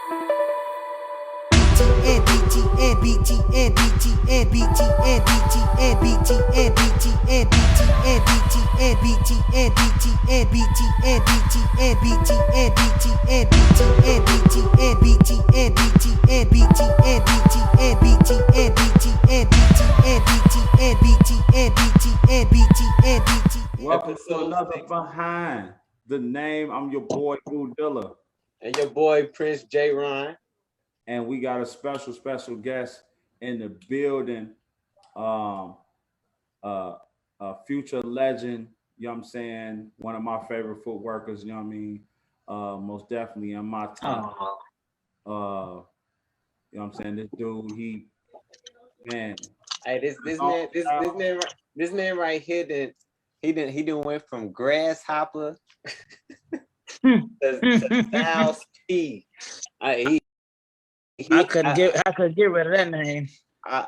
Welcome to another Behind the Name. I'm your boy Udilla. And your boy Prince J. Ryan. And we got a special guest in the building. A future legend, you know what I'm saying? One of my favorite footworkers, you know what I mean? Most definitely in my top. You know what I'm saying? This dude, man. Hey, this man right here he didn't went from grasshopper to Stylez P. I couldn't get rid of that name.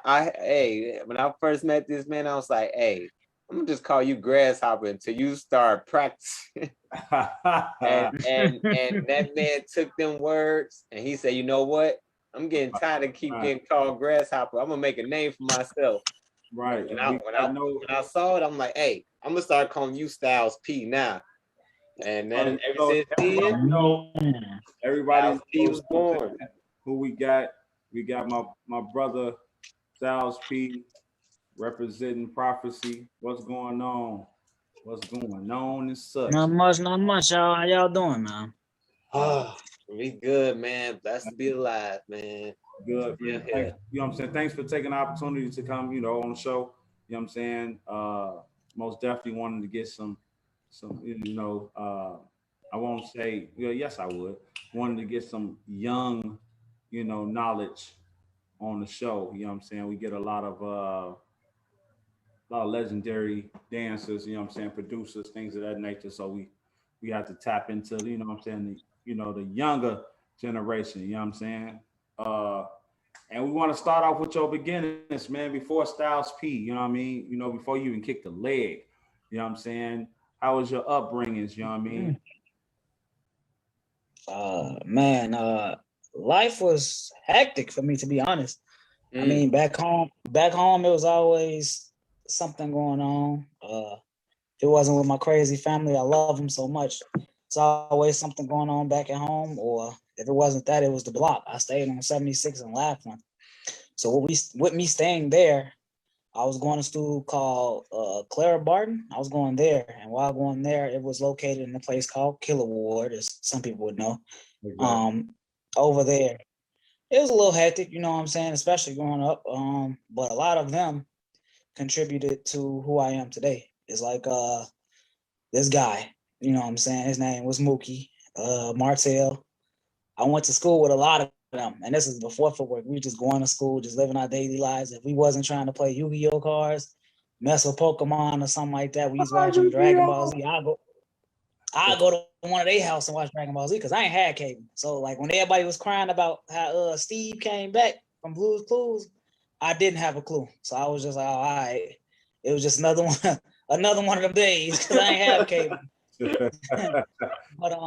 Hey, when I first met this man, I was like, hey, I'm gonna just call you Grasshopper until you start practicing. and that man took them words and he said, you know what? I'm getting tired of getting called Grasshopper. I'm gonna make a name for myself. Right. When I saw it, I'm like, hey, I'm gonna start calling you Stylez P now. And then everybody was born. Who we got? We got my brother Stylez P representing Proph3cy. What's going on? What's going on and such? Not much, y'all. How y'all doing, man? We good, man. Blessed to be alive, man. Good, man. You know what I'm saying? Thanks for taking the opportunity to come, on the show. You know what I'm saying? Most definitely wanted to get some, I won't say, yes, I would. Wanted to get some young, knowledge on the show. You know what I'm saying? We get a lot of legendary dancers, producers, things of that nature. So we have to tap into, the younger generation, you know what I'm saying? And we want to start off with your beginnings, man, before Stylez P, you know what I mean? Before you even kick the leg, you know what I'm saying? How was your upbringings, you know what I mean? Life was hectic for me, to be honest. I mean, back home, it was always something going on. If it wasn't with my crazy family, I love them so much. It's always something going on back at home, or if it wasn't that, it was the block. I stayed on 76 and Laughlin. So with me staying there, I was going to school called Clara Barton. I was going there, and while going there, it was located in a place called Killer Ward, as some people would know. Over there, it was a little hectic, you know what I'm saying, especially growing up. But a lot of them contributed to who I am today. It's like this guy, you know what I'm saying? His name was Mookie Martell. I went to school with a lot of them, and this is before Footwork. We were just going to school, just living our daily lives. If we wasn't trying to play Yu-Gi-Oh cards, mess with Pokemon or something like that, we was watching Dragon Ball Z. I go to one of their house and watch Dragon Ball Z because I ain't had cable. So like when everybody was crying about how Steve came back from Blue's Clues, I didn't have a clue. So I was just like, all right. It was just another one of them days because I ain't have cable. But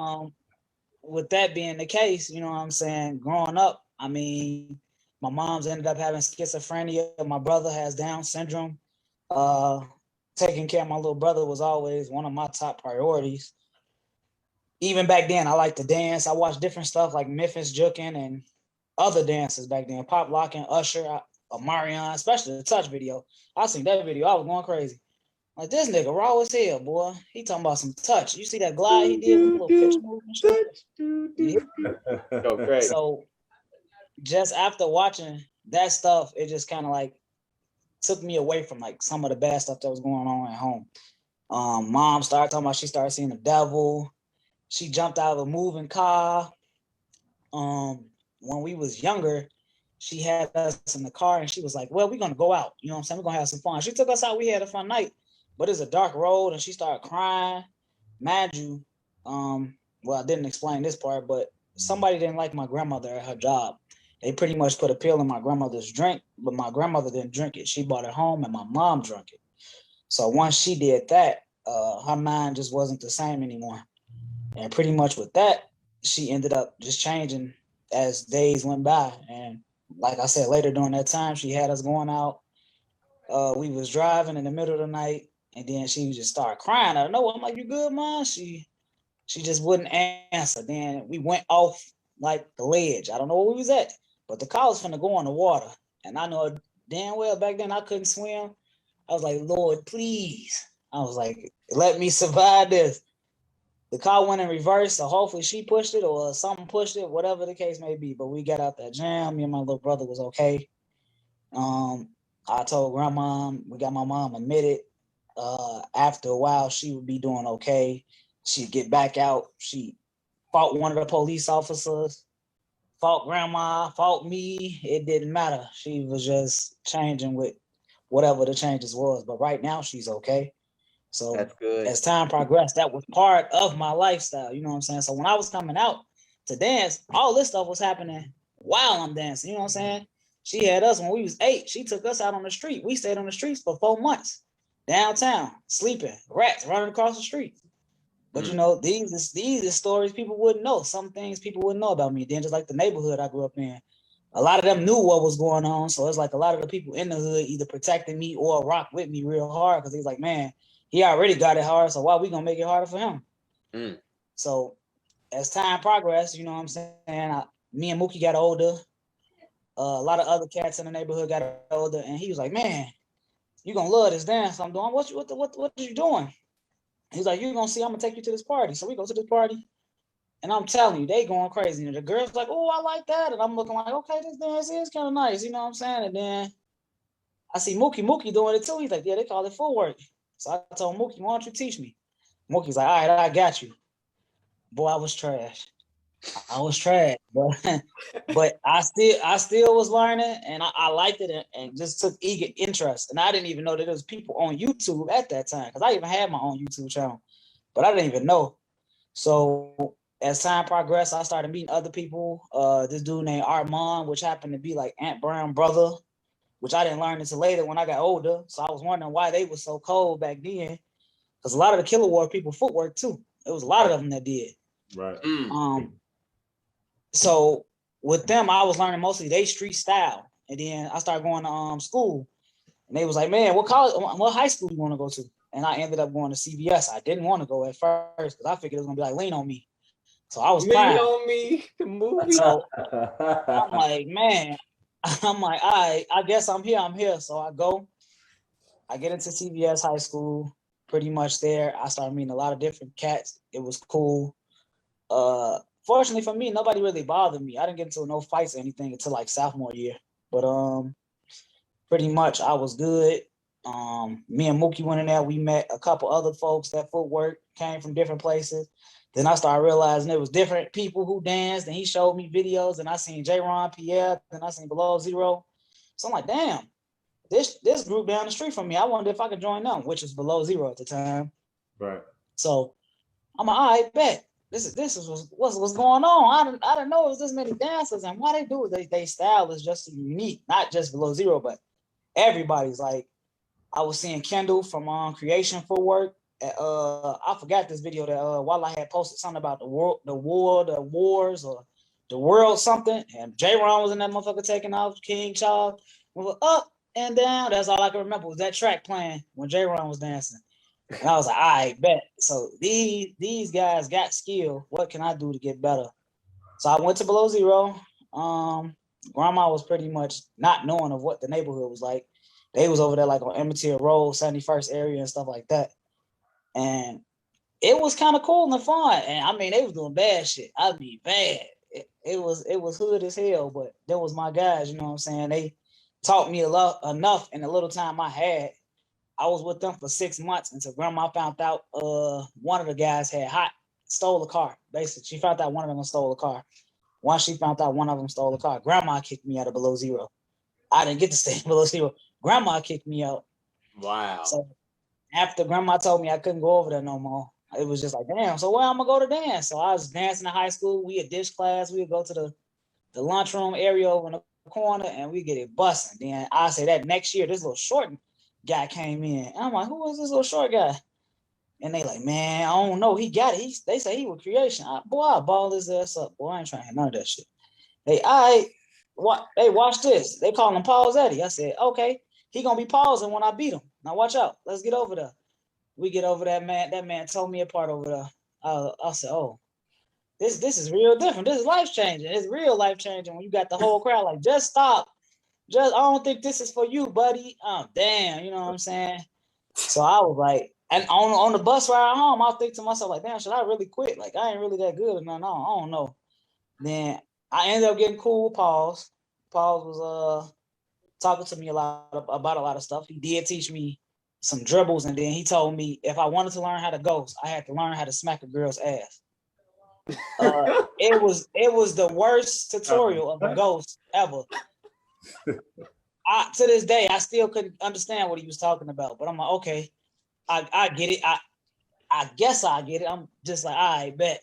with that being the case, you know what I'm saying, growing up, I mean, my mom's ended up having schizophrenia. My brother has Down syndrome. Taking care of my little brother was always one of my top priorities. Even back then, I liked to dance. I watched different stuff like Memphis Jukin and other dancers back then. Pop Lockin', Usher, Marion, especially the Touch video. I seen that video. I was going crazy. Like, this nigga raw as hell, boy. He talking about some touch. You see that glide he did with the little pitch move and shit? So just after watching that stuff, it just kind of like took me away from like some of the bad stuff that was going on at home. Mom started talking about she started seeing the devil. She jumped out of a moving car. When we was younger, she had us in the car and she was like, well, we're going to go out. You know what I'm saying? We're going to have some fun. She took us out. We had a fun night, but it's a dark road and she started crying. Mind you, well, I didn't explain this part, but somebody didn't like my grandmother at her job. They pretty much put a pill in my grandmother's drink, but my grandmother didn't drink it. She brought it home and my mom drank it. So once she did that, her mind just wasn't the same anymore. And pretty much with that, she ended up just changing as days went by. And like I said, later during that time, she had us going out. We was driving in the middle of the night, and then she just started crying out of nowhere. I'm like, "You good, Mom?" She just wouldn't answer. Then we went off like the ledge. I don't know where we was at, but the car was finna go in the water. And I know damn well back then I couldn't swim. I was like, "Lord, please." I was like, "Let me survive this." The car went in reverse, so hopefully she pushed it or something pushed it, whatever the case may be. But we got out that jam. Me and my little brother was okay. I told grandma, we got my mom admitted. After a while, she would be doing okay. She'd get back out. She fought one of the police officers, fought grandma, fought me. It didn't matter. She was just changing with whatever the changes was. But right now, she's okay. So that's good. As time progressed, that was part of my lifestyle. You know what I'm saying? So when I was coming out to dance, all this stuff was happening while I'm dancing. You know what I'm saying? She had us when we was 8. She took us out on the street. We stayed on the streets for 4 months, downtown, sleeping, rats running across the street. But you know, these are stories people wouldn't know. Some things people wouldn't know about me. Then just like the neighborhood I grew up in, a lot of them knew what was going on. So it's like a lot of the people in the hood either protected me or rocked with me real hard because he's like, man, he already got it hard. So why we gonna make it harder for him? So as time progressed, you know what I'm saying? Me and Mookie got older. A lot of other cats in the neighborhood got older, and he was like, "Man, you gonna love this dance I'm doing. What are you doing?" He's like, "You're gonna see. I'm gonna take you to this party." So we go to this party, and I'm telling you, they going crazy. And the girls like, "Oh, I like that," and I'm looking like, "Okay, this dance is kind of nice," you know what I'm saying? And then I see Mookie doing it too. He's like, "Yeah, they call it Footwork." So I told Mookie, "Why don't you teach me?" Mookie's like, "All right, I got you." Boy, I was trash, but I still was learning, and I liked it and just took eager interest. And I didn't even know that there was people on YouTube at that time because I even had my own YouTube channel, but I didn't even know. So as time progressed, I started meeting other people. This dude named Armand, which happened to be like Aunt Brown brother, which I didn't learn until later when I got older. So I was wondering why they were so cold back then, because a lot of the Killer War people footwork too. There was a lot of them that did. Right. So with them, I was learning mostly they street style, and then I started going to school, and they was like, "Man, what high school you want to go to?" And I ended up going to CBS. I didn't want to go at first because I figured it was gonna be like Lean on Me. So I was crying. Lean on Me, the movie. So I'm like, man, I'm like, all right, I guess I'm here. So I get into CBS high school, pretty much there. I started meeting a lot of different cats. It was cool. Fortunately for me, nobody really bothered me. I didn't get into no fights or anything until like sophomore year. But pretty much I was good. Me and Mookie went in there. We met a couple other folks that Footwork came from different places. Then I started realizing there was different people who danced, and he showed me videos, and I seen J. Ron Pierre, and I seen Below Zero. So I'm like, damn, this group down the street from me, I wondered if I could join them, which was Below Zero at the time. Right. So I'm like, all right, bet. This is what's going on. I didn't know it was this many dancers, and why they do it. They style is just unique, not just Below Zero, but everybody's. Like, I was seeing Kendall from Creation Footwork. I forgot this video that while I had posted something about the wars, or the world something, and J-Ron was in that motherfucker taking off. King Charles was up and down. That's all I can remember was that track playing when J-Ron was dancing. And I was like, all right, bet. So these guys got skill. What can I do to get better? So I went to Below Zero. Grandma was pretty much not knowing of what the neighborhood was like. They was over there like on Emmett Road, 71st area and stuff like that. And it was kind of cool and fun. And I mean, they was doing bad shit. I mean, bad. It was hood as hell, but that was my guys, you know what I'm saying? They taught me enough in the little time I had. I was with them for 6 months until grandma found out one of the guys stole a car. Basically, she found out one of them stole a car. Once she found out one of them stole a car, grandma kicked me out of Below Zero. I didn't get to stay Below Zero. Grandma kicked me out. Wow. So after grandma told me I couldn't go over there no more, it was just like, damn, so where I'm gonna go to dance? So I was dancing in high school. We had dish class. We would go to the lunchroom area over in the corner and we get it busting. Then I say that next year, this little short guy came in. And I'm like, who is this little short guy? And they like, man, I don't know. He got it. They say he was Creation. Boy, I ball his ass up. Boy, I ain't trying to hear none of that shit. Hey, watch this. They call him Pause Eddie. I said, okay, he gonna be pausing when I beat him. Now watch out. Let's get over there. We get over that man. That man told me apart over there. I said, oh, this is real different. This is life changing. It's real life changing when you got the whole crowd like, just stop. I don't think this is for you, buddy. Oh, damn, you know what I'm saying? So I was like, and on the bus ride home, I think to myself, like, damn, should I really quit? Like, I ain't really that good or nothing. I don't know. Then I ended up getting cool with Pauls. Pauls was talking to me about a lot of stuff. He did teach me some dribbles, and then he told me if I wanted to learn how to ghost, I had to learn how to smack a girl's ass. It was the worst tutorial of a ghost ever. To this day, I still couldn't understand what he was talking about, but I'm like, okay, I get it. I guess I get it. I'm just like, all right, bet.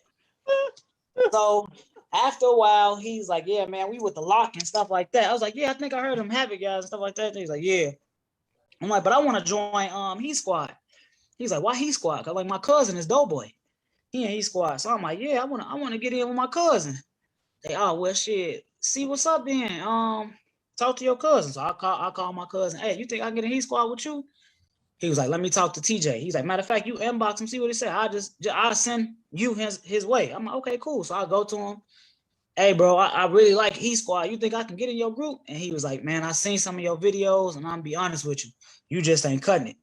So after a while, he's like, yeah, man, we with the lock and stuff like that. I was like, yeah, I think I heard him have it, guys, and stuff like that. And he's like, yeah. I'm like, but I want to join He Squad. He's like, why He Squad? Cause like my cousin is Doughboy. He in He Squad. So I'm like, yeah, I wanna get in with my cousin. They, oh well, shit. See what's up then. Talk to your cousin. So I call my cousin. Hey, you think I can get in He Squad with you? He was like, let me talk to TJ. He's like, matter of fact, you inbox him, see what he said. I'll send you his way. I'm like, okay, cool. So I go to him. Hey, bro, I really like He Squad. You think I can get in your group? And he was like, man, I seen some of your videos, and I'm gonna be honest with you, you just ain't cutting it.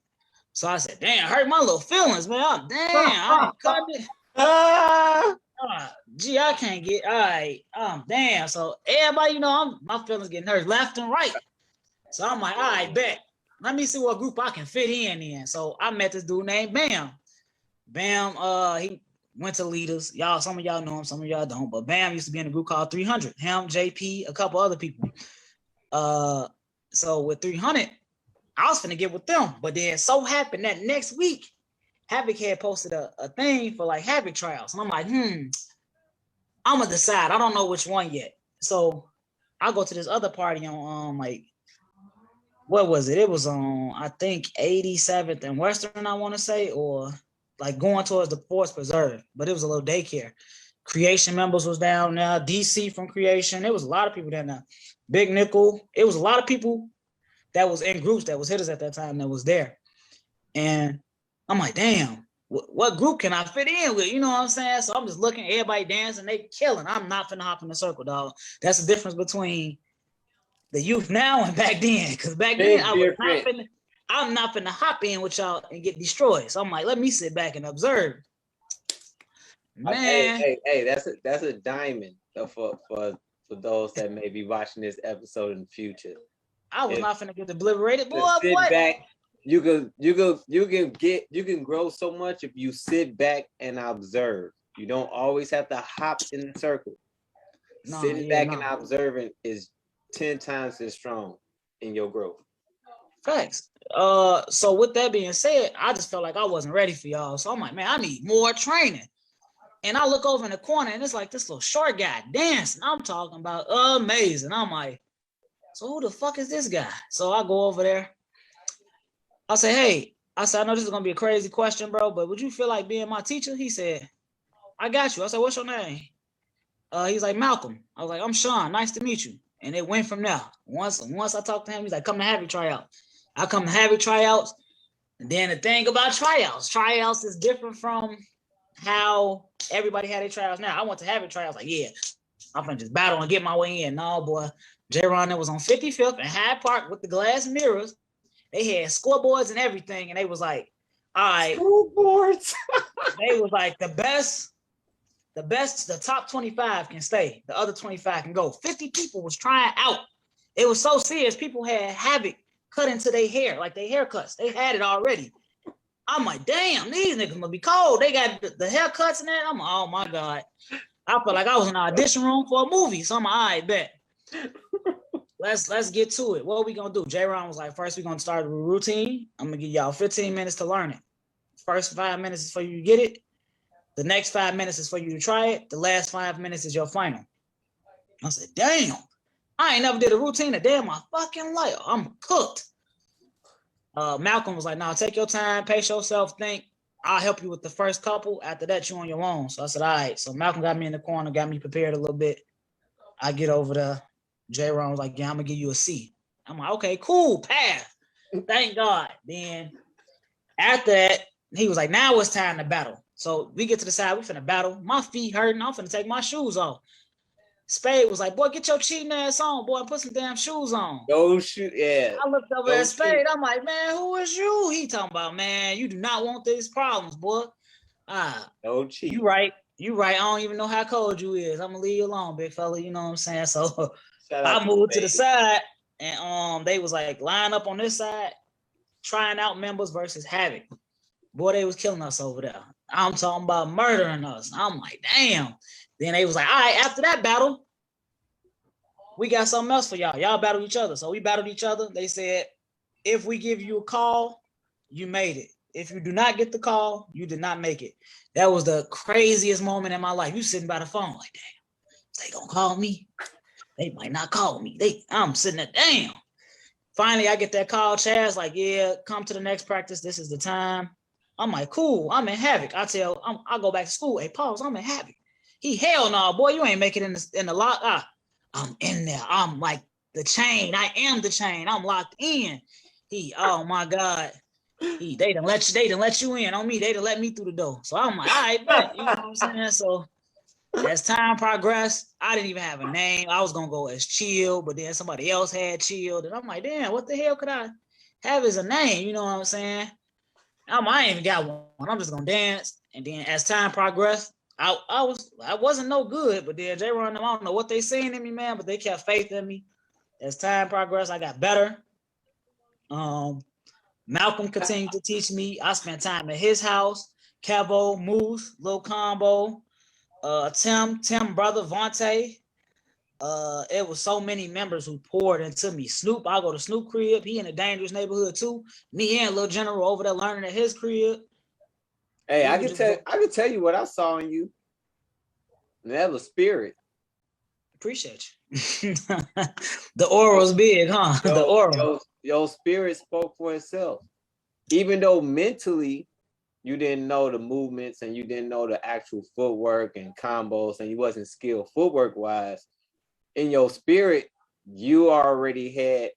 So I said, damn, hurt my little feelings, man. I ain't cutting it. Gee, I can't get, all right. Damn. So everybody, my feelings getting hurt left and right. So I'm like, all right, bet. Let me see what group I can fit in. So I met this dude named Bam. Bam, he went to Leaders. Y'all, some of y'all know him, some of y'all don't. But Bam used to be in a group called 300. Him, JP, a couple other people. So with 300, I was finna get with them. But then so happened that next week, Havoc had posted a thing for like Havoc trials. And I'm like, I'm gonna decide. I don't know which one yet. So I go to this other party on like, what was it? It was on, I think, 87th and Western, I want to say, or like going towards the Forest Preserve, but it was a little daycare. Creation members was down there, DC from Creation. It was a lot of people down there. Big Nickel. It was a lot of people that was in groups that was hitters at that time that was there. And I'm like, damn, what group can I fit in with? You know what I'm saying? So I'm just looking, everybody dancing, they killing. I'm not finna hop in the circle, dog. That's the difference between the youth now and back then. Because back then, I'm not finna hop in with y'all and get destroyed. So I'm like, let me sit back and observe. Man. Hey, that's a diamond for those that may be watching this episode in the future. I was not finna get obliterated. Boy, sit back. You can grow so much if you sit back and observe. You don't always have to hop in the circle. Sitting back and observing is 10 times as strong in your growth. Facts. So with that being said, I just felt like I wasn't ready for y'all. So I'm like, man, I need more training. And I look over in the corner and it's like this little short guy dancing. I'm talking about amazing. I'm like, so who the fuck is this guy? So I go over there. I say, hey, I know this is gonna be a crazy question, bro, but would you feel like being my teacher? He said, I got you. I said, what's your name? He's like, Malcolm. I was like, I'm Sean. Nice to meet you. And it went from there. Once I talked to him, he's like, come to Havoc tryouts. I come to Havoc tryouts. And then the thing about tryouts is different from how everybody had their tryouts now. I went to Havoc tryouts, like, yeah, I'm gonna just battle and get my way in. No, boy. J-Ron was on 55th and Hyde Park with the glass mirrors. They had scoreboards and everything. And they was like, all right. Scoreboards. They was like, the top 25 can stay. The other 25 can go. 50 people was trying out. It was so serious. People had Havoc cut into their hair, like their haircuts. They had it already. I'm like, damn, these niggas must be cold. They got the haircuts and that. I'm like, oh my God. I felt like I was in an audition room for a movie. So I'm like, all right, bet. Let's get to it. What are we gonna do? J-Ron was like, first we're gonna start with a routine. I'm gonna give y'all 15 minutes to learn it. First 5 minutes is for you to get it. The next 5 minutes is for you to try it. The last 5 minutes is your final. I said, damn, I ain't never did a routine a day in my fucking life. I'm cooked. Malcolm was like, nah, take your time, pace yourself, think. I'll help you with the first couple. After that, you on your own. So I said, all right. So Malcolm got me in the corner, got me prepared a little bit. I get over there. J-Ron was like, yeah, I'm gonna give you a C. I'm like, okay, cool, pass. Thank God. Then after that, he was like, now it's time to battle. So we get to the side, we finna battle. My feet hurting, I'm finna take my shoes off. Spade was like, boy, get your cheating ass on, boy, and put some damn shoes on. Go shoot, yeah. I looked over at Spade, I'm like, man, who is you? He talking about, man, you do not want these problems, boy. No cheat. You right. I don't even know how cold you is. I'm gonna leave you alone, big fella. You know what I'm saying? So I moved to the side, and they was like line up on this side, trying out members versus Havoc. Boy, they was killing us over there. I'm talking about murdering us. I'm like, damn. Then they was like, all right, after that battle, we got something else for y'all. Y'all battle each other. So we battled each other. They said, if we give you a call, you made it. If you do not get the call, you did not make it. That was the craziest moment in my life. You sitting by the phone like, damn, they gonna call me? They might not call me. I'm sitting there, damn. Finally, I get that call. Chad's like, yeah, come to the next practice. This is the time. I'm like, cool. I'm in Havoc. I go back to school. Hey, pause. I'm in Havoc. He, hell no, boy, you ain't making it in the lock. I'm in there. I'm like the chain. I am the chain. I'm locked in. He, oh my God. They didn't let you in on me. They didn't let me through the door. So I'm like, all right, bet. You know what I'm saying? So as time progressed, I didn't even have a name. I was gonna go as Chill, but then somebody else had Chilled. And I'm like, damn, what the hell could I have as a name? You know what I'm saying? I ain't even got one. I'm just gonna dance. And then as time progressed, I wasn't no good, but then J-Ron, I don't know what they seen in me, man, but they kept faith in me. As time progressed, I got better. Malcolm continued to teach me. I spent time at his house. Cabo, Moose, Lil Combo, Tim, brother Vontae. It was so many members who poured into me. Snoop, I go to Snoop crib. He in a dangerous neighborhood too. Me and Lil General over there learning at his crib. Hey, I can tell you what I saw in you. That was spirit. Appreciate you. The aura's big, huh? The aura. Your spirit spoke for itself. Even though mentally you didn't know the movements and you didn't know the actual footwork and combos and you wasn't skilled footwork wise, in your spirit, you already had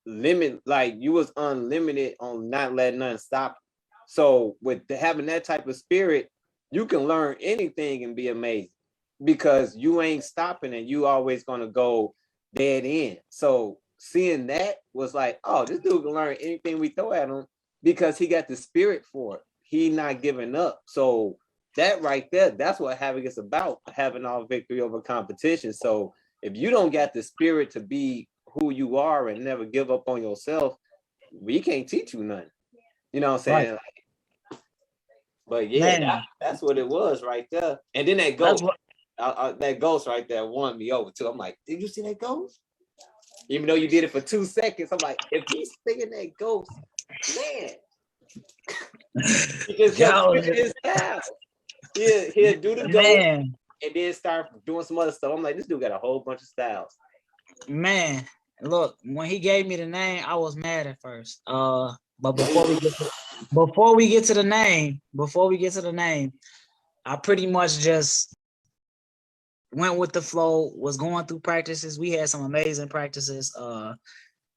limit, like you was unlimited on not letting nothing stop. So with having that type of spirit, you can learn anything and be amazing because you ain't stopping and you always gonna go dead end. So seeing that was like, oh, this dude can learn anything we throw at him because he got the spirit for it. He not giving up. So that right there, that's what Havoc is about, having all victory over competition. So if you don't got the spirit to be who you are and never give up on yourself, we can't teach you nothing. You know what I'm saying? Right. But yeah, that's what it was right there. And then that ghost right there won me over too. I'm like, did you see that ghost? Even though you did it for 2 seconds, I'm like, if he's singing that ghost, man, he just kept his style. He'll do the ghost and then start doing some other stuff. I'm like, this dude got a whole bunch of styles. Man, look, when he gave me the name, I was mad at first. But before we get to the name, I pretty much just went with the flow, was going through practices. We had some amazing practices.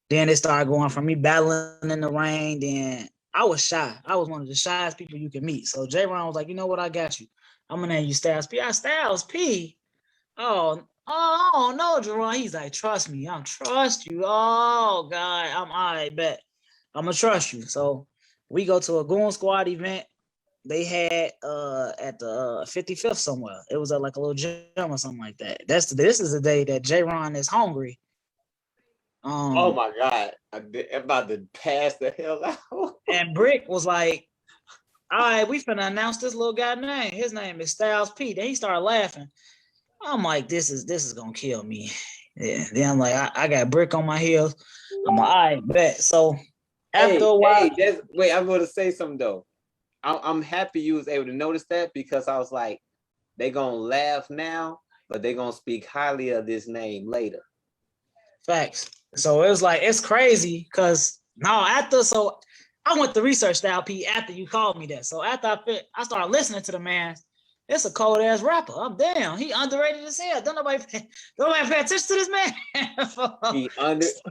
Then it started going from me battling in the rain. Then I was shy. I was one of the shyest people you can meet. So J-Ron was like, you know what? I got you. I'm going to name you Stylez P. Stylez P. Oh, no, Jerron. He's like, trust me. I'm trust you. Oh, God. I bet. I'm going to trust you. So we go to a Goon Squad event. They had at the 55th somewhere. It was at like a little gym or something like that. This is the day that J-Ron is hungry. Oh my God. I'm about to pass the hell out. And Brick was like, all right, we finna announce this little guy name. His name is Stylez P. Then he started laughing. I'm like, this is gonna kill me. Yeah. Then I'm like, I got Brick on my heels. I'm like, all right, bet. So after a while, wait, I'm gonna say something though. I'm happy you was able to notice that because I was like, they gonna laugh now, but they gonna speak highly of this name later. Facts. So it was like, it's crazy because I went to research Stylez P after you called me that. So after I started listening to the man, it's a cold ass rapper. I'm damn. He underrated as hell. Don't nobody pay attention to this man.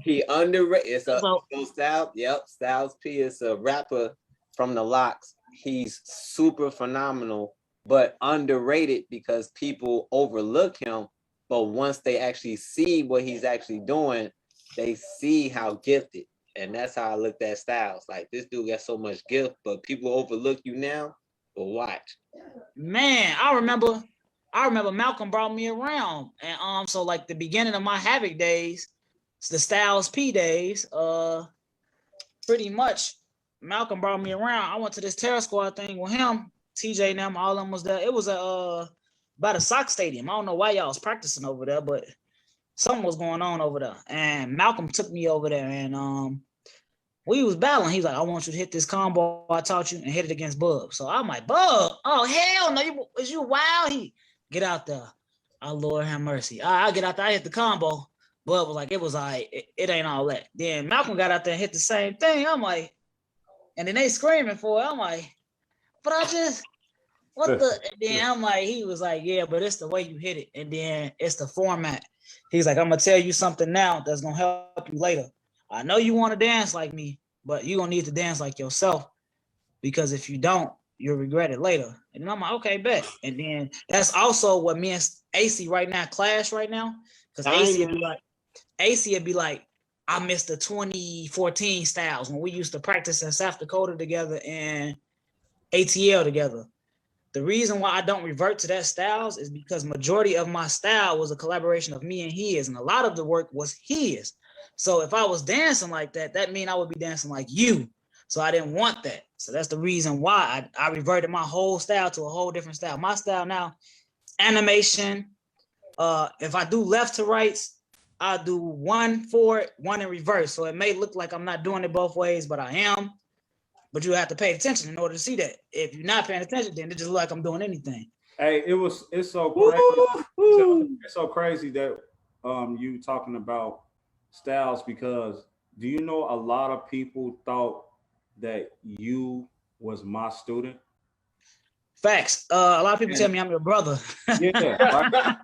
he underrated. So Stylez, yep, Stylez P is a rapper from the Locks. He's super phenomenal, but underrated because people overlook him. But once they actually see what he's actually doing, they see how gifted. And that's how I looked at Stylez. Like, this dude got so much gift, but people overlook you now. But watch. Man, I remember Malcolm brought me around. And so like the beginning of my Havoc days, the Stylez P days, pretty much Malcolm brought me around. I went to this Terror Squad thing with him, TJ and them, all of them was there. It was by the Sox Stadium. I don't know why y'all was practicing over there, but something was going on over there. And Malcolm took me over there, and we was battling. He's like, I want you to hit this combo I taught you and hit it against Bub. So I'm like, Bub, oh hell no, is you wild? He get out there. Oh Lord have mercy. I get out there, I hit the combo. Bub was like, it was all right, it ain't all that. Then Malcolm got out there and hit the same thing. I'm like, and then they screaming for it. I'm like, but I just, what the? And then I'm like, he was like, yeah, but it's the way you hit it. And then it's the format. He's like, I'm going to tell you something now that's going to help you later. I know you want to dance like me, but you're going to need to dance like yourself, because if you don't, you'll regret it later. And then I'm like, okay, bet. And then that's also what me and AC right now clash right now, because AC would be like, I missed the 2014 Stylez when we used to practice in South Dakota together and ATL together. The reason why I don't revert to that Stylez is because majority of my style was a collaboration of me and his, and a lot of the work was his. So if I was dancing like that, that means I would be dancing like you. So I didn't want that. So that's the reason why I reverted my whole style to a whole different style. My style now, animation. If I do left to rights, I do one forward, one in reverse. So it may look like I'm not doing it both ways, but I am. But you have to pay attention in order to see that. If you're not paying attention, then it just look like I'm doing anything. Hey, it's so crazy. It's so crazy that you talking about Stylez, because do you know a lot of people thought that you was my student? Facts. A lot of people tell me I'm your brother. Yeah. Right?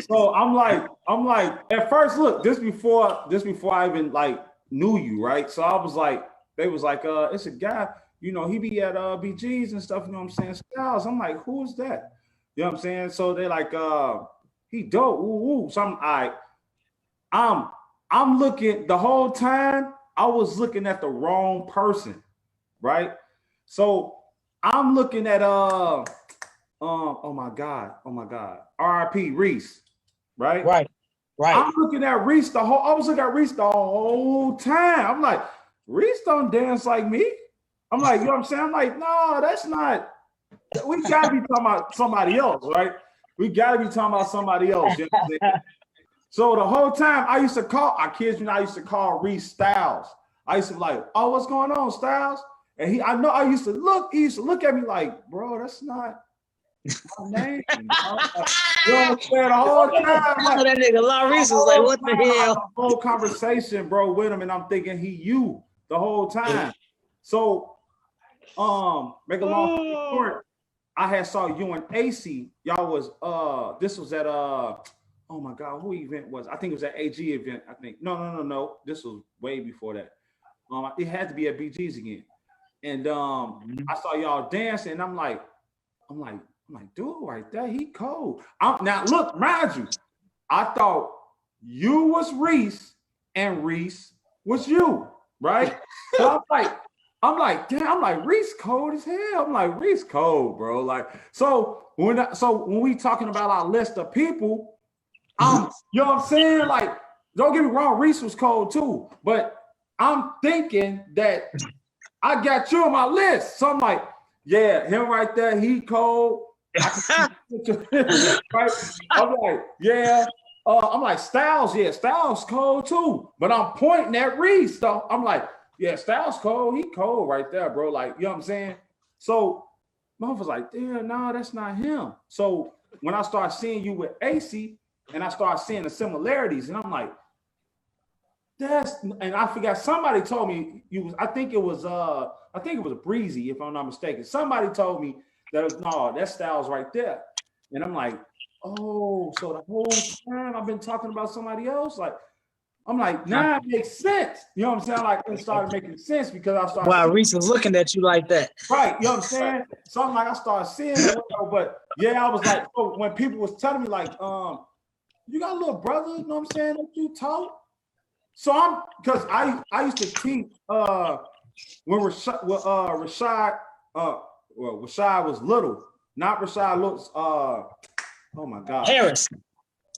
So I'm like at first, look, this before I even like knew you, right? So I was like, they was like, it's a guy, you know, he be at BG's and stuff, you know what I'm saying? Stylez. I'm like, who is that? You know what I'm saying? So they're like, he dope. Woo woo. So I'm like, I'm looking the whole time, I was looking at the wrong person, right? So I'm looking at oh my God, RIP Reese, right? Right. I'm looking at Reese I was looking at Reese the whole time. I'm like, Reese don't dance like me. I'm like, you know what I'm saying? I'm like, no, that's not, we gotta be talking about somebody else, right? We gotta be talking about somebody else. You know what I'm saying? So the whole time I used to call, I used to call Reese Stylez. I used to be like, oh, what's going on, Stylez? And he used to look at me like, bro, that's not my name. You know what I'm saying? The whole time. Like, that nigga Laurice was like, what the hell? The whole conversation, bro, with him, and I'm thinking he you the whole time. So, make a long story short, I had saw you and AC. Y'all was this was at oh my God, who event was? I think it was at AG event. I think no. This was way before that. It had to be at BG's again. And I saw y'all dancing, and I'm like, dude, right there, he cold. Now look, mind you, I thought you was Reese and Reese was you, right? So I'm like, damn, I'm like, Reese cold as hell. I'm like, Reese cold, bro. Like, so when we talking about our list of people, you know what I'm saying? Like, don't get me wrong, Reese was cold too, but I'm thinking that I got you on my list. So I'm like, yeah, him right there, he cold. Right? I'm like, yeah. I'm like, Stylez, yeah, Stylez cold too. But I'm pointing at Reese, though. I'm like, yeah, Stylez cold, he cold right there, bro. Like, you know what I'm saying? So mom was like, damn, no, that's not him. So when I started seeing you with AC, and I started seeing the similarities, and I'm like, and I forgot, somebody told me I think it was Breezy, if I'm not mistaken. Somebody told me That's Stylez right there. And I'm like, oh, so the whole time I've been talking about somebody else. Like, I'm like, now it makes sense. You know what I'm saying? Like, it started making sense because I started. Wow, Reese was looking at you like that. Right, you know what I'm saying? So I'm like, I started seeing it, but yeah, I was like, so when people was telling me like, you got a little brother, you know what I'm saying, that you taught. So because I used to teach when Rashad was little, not Rashad looks oh my God.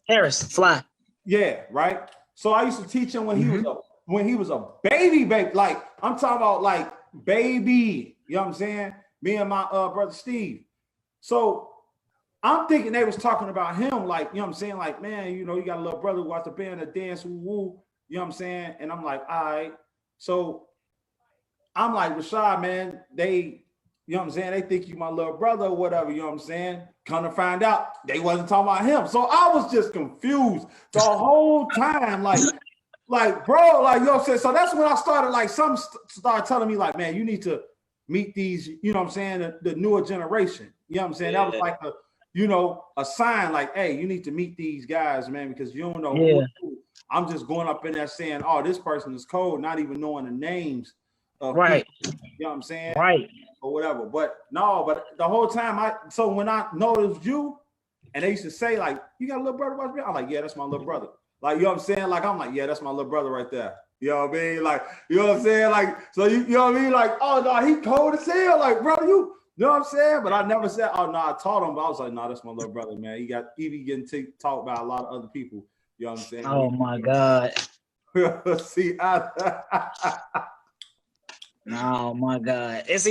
Harris, fly. Yeah, right. So I used to teach him when he was a baby. Like I'm talking about like baby. You know what I'm saying? Me and my brother Steve. So I'm thinking they was talking about him, like, you know what I'm saying? Like, man, you know, you got a little brother who out the band to dance, woo, you know what I'm saying? And I'm like, all right. So I'm like, Rashad, man, they, you know what I'm saying? They think you my little brother or whatever, you know what I'm saying? Come to find out, they wasn't talking about him. So I was just confused the whole time, like, bro, like, you know what I'm saying? So that's when I started, like, some started telling me, like, man, you need to meet these, you know what I'm saying, the newer generation. You know what I'm saying? That was like a sign, like, hey, you need to meet these guys, man, because you don't know who. I'm just going up in there saying, oh, this person is cold, not even knowing the names of people, you know what I'm saying? Right. Or whatever. But the whole time so when I noticed you, and they used to say, like, you got a little brother watch me? I'm like, yeah, that's my little brother. Like, you know what I'm saying? Like, I'm like, yeah, that's my little brother right there. You know what I mean? Like, you know what I'm saying? Like, so you know what I mean? Like, oh no, he cold as hell. Like, bro, you know what I'm saying? But I never said, oh no, I taught him, but I was like, no, that's my little brother, man. He be getting taught by a lot of other people. You know what I'm saying? Oh my God. See, oh my God. It's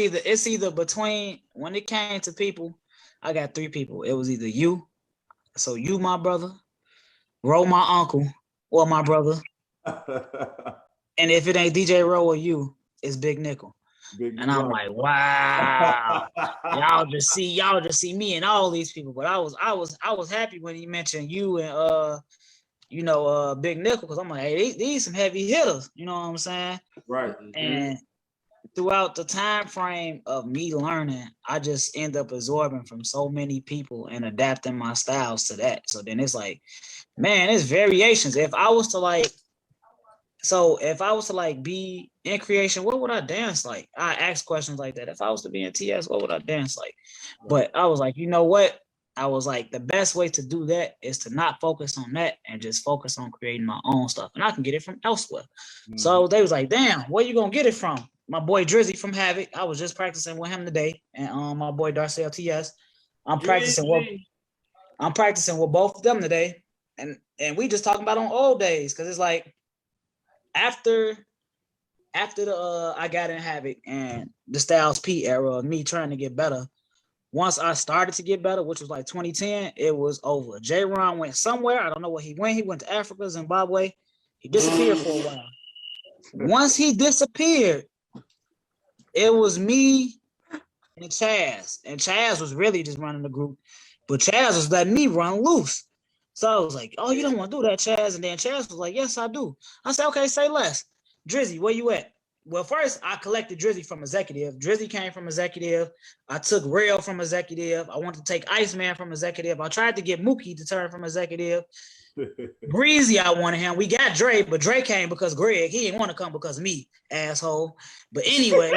either between, when it came to people, I got 3 people. It was either you, so you my brother, Ro my uncle, or my brother. And if it ain't DJ Ro or you, it's Big Nickel. And I'm like, wow, y'all just see me and all these people. But I was happy when he mentioned you and Big Nickel, because I'm like, hey, these some heavy hitters, you know what I'm saying? Right. And throughout the time frame of me learning, I just end up absorbing from so many people and adapting my styles to that. So then it's like, man, it's variations. If I was to be in creation, what would I dance like? I ask questions like that. If I was to be in TS, what would I dance like? But I was like, you know what? I was like, the best way to do that is to not focus on that and just focus on creating my own stuff. And I can get it from elsewhere. Mm-hmm. So they was like, damn, where you going to get it from? My boy Drizzy from Havoc. I was just practicing with him today. And my boy Darcel TS. I'm practicing with both of them today. And we just talking about on old days. Because it's like, after I got in Havoc and the Stylez P era of me trying to get better, once I started to get better, which was like 2010, it was over. J-Ron went somewhere. I don't know where he went. He went to Africa, Zimbabwe. He disappeared for a while. Once he disappeared, it was me and Chaz. And Chaz was really just running the group. But Chaz was letting me run loose. So I was like, oh, you don't want to do that, Chaz? And then Chaz was like, yes, I do. I said, okay, say less. Drizzy, where you at? Well, first, I collected Drizzy from Executive. Drizzy came from Executive. I took Rail from Executive. I wanted to take Iceman from Executive. I tried to get Mookie to turn from Executive. Breezy, I wanted him. We got Dre, but Dre came because Greg. He didn't want to come because of me, asshole. But anyway.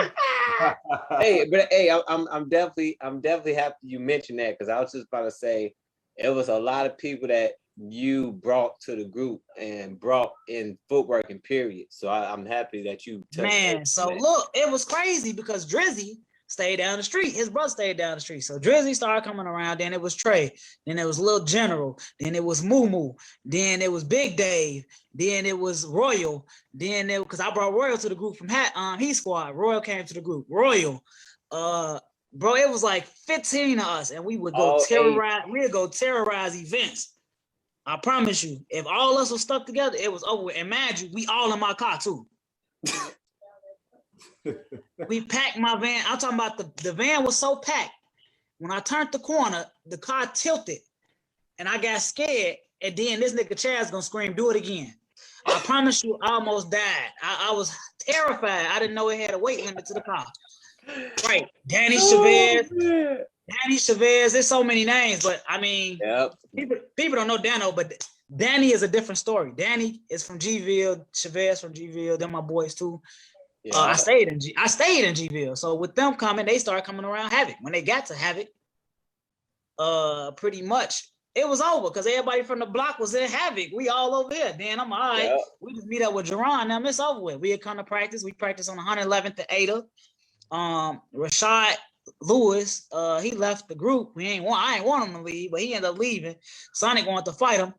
I'm definitely happy you mentioned that, because I was just about to say it was a lot of people that you brought to the group and brought in Footwork and period. So I'm happy that you look, it was crazy because Drizzy stayed down the street. His brother stayed down the street. So Drizzy started coming around. Then it was Trey. Then it was Lil General. Then it was Moo Moo. Then it was Big Dave. Then it was Royal. Then because I brought Royal to the group from Heat Squad. Royal came to the group. Royal. Bro, it was like 15 of us, and we would go terrorize events. I promise you, if all of us were stuck together, it was over with. And mind you, we all in my car too. We packed my van. I'm talking about the van was so packed. When I turned the corner, the car tilted, and I got scared. And then this nigga Chaz gonna scream, "Do it again!" I promise you, I almost died. I was terrified. I didn't know it had a weight limit to the car. Right, Danny Chavez. Danny Chavez. There's so many names, but I mean, people don't know Dano, but Danny is a different story. Danny is from Gville, Chavez from Gville. They're my boys too. Yeah. I stayed in Gville. So with them coming, they started coming around Havoc. When they got to Havoc, pretty much it was over because everybody from the block was in Havoc. We all over here. Then I'm all right. Yep. We just meet up with Jerron. Now it's over with. We had come to practice. We practiced on 111th to Ada. Rashad Lewis, he left the group. I ain't want him to leave, but he ended up leaving. Sonic wanted to fight him.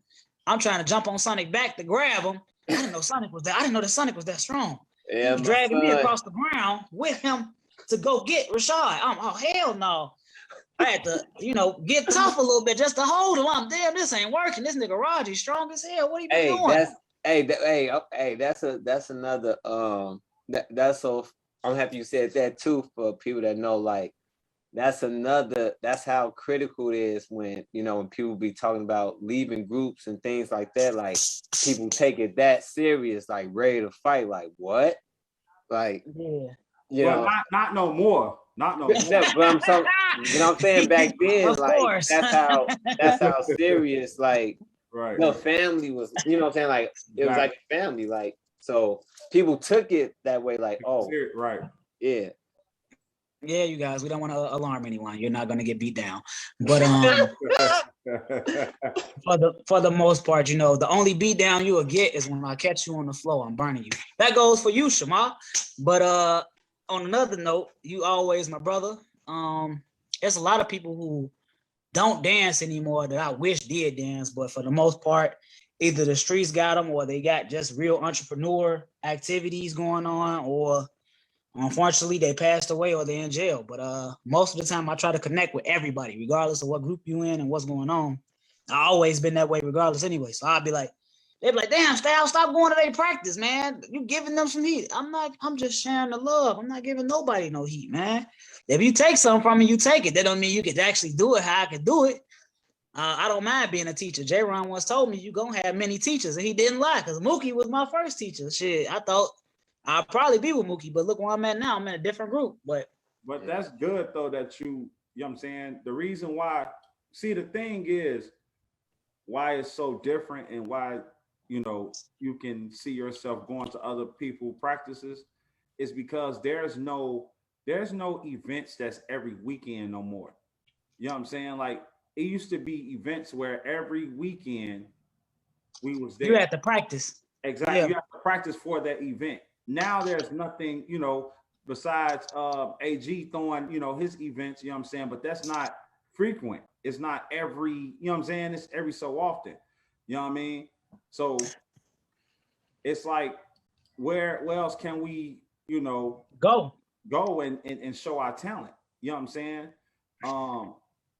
I'm trying to jump on Sonic back to grab him. I didn't know Sonic was that. I didn't know that Sonic was that strong. Yeah, he was dragging me across the ground with him to go get Rashad. Oh hell no. I had to, get tough a little bit just to hold him. I'm damn, this ain't working. This nigga Raji strong as hell. What are you doing? That's another that's so I'm happy you said that too for people that know, like that's how critical it is when when people be talking about leaving groups and things like that, like people take it that serious, like ready to fight, like what? Like not no more. Not no more. But I'm saying back then, like that's how serious, like right. The family was, what I'm saying? Like it was like a family, like so people took it that way, like right. Yeah. Yeah, you guys, we don't want to alarm anyone. You're not gonna get beat down. But for the most part, the only beat down you will get is when I catch you on the floor, I'm burning you. That goes for you, Shama. But on another note, you always my brother. There's a lot of people who don't dance anymore that I wish did dance, but for the most part, either the streets got them or they got just real entrepreneur activities going on, or unfortunately they passed away or they're in jail. But most of the time I try to connect with everybody, regardless of what group you in and what's going on. I always been that way regardless anyway. So I'd be like, they'd be like, damn, Stylez, stop going to their practice, man. You giving them some heat. I'm just sharing the love. I'm not giving nobody no heat, man. If you take something from me, you take it. That don't mean you can actually do it how I can do it. I don't mind being a teacher. J-Ron once told me you gonna have many teachers, and he didn't lie, because Mookie was my first teacher. Shit, I thought I'd probably be with Mookie, but look where I'm at now. I'm in a different group. But that's good though that you know what I'm saying? The reason why, see, the thing is why it's so different and why you can see yourself going to other people's practices is because there's no events that's every weekend no more. You know what I'm saying? Like it used to be events where every weekend we was there. You had to practice. Exactly. Yeah. You have to practice for that event. Now there's nothing, besides AG throwing, his events, you know what I'm saying? But that's not frequent. It's not every, you know what I'm saying? It's every so often. You know what I mean? So it's like, where else can we, go and show our talent? You know what I'm saying?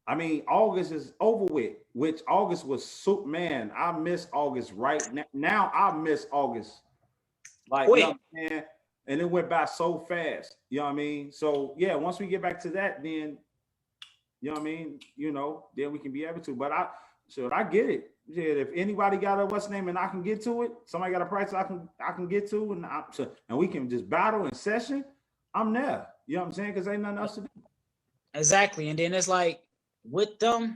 I mean, August is over with, which August was man. I miss August right now. I miss August. Like, you know what I'm saying? And it went by so fast. You know what I mean? So yeah, once we get back to that, then you know what I mean, then we can be able to. But I get it. Yeah, if anybody got a what's name and I can get to it, somebody got a price I can get to, and we can just battle in session, I'm there. You know what I'm saying? Because ain't nothing else to do. Exactly. And then it's like with them,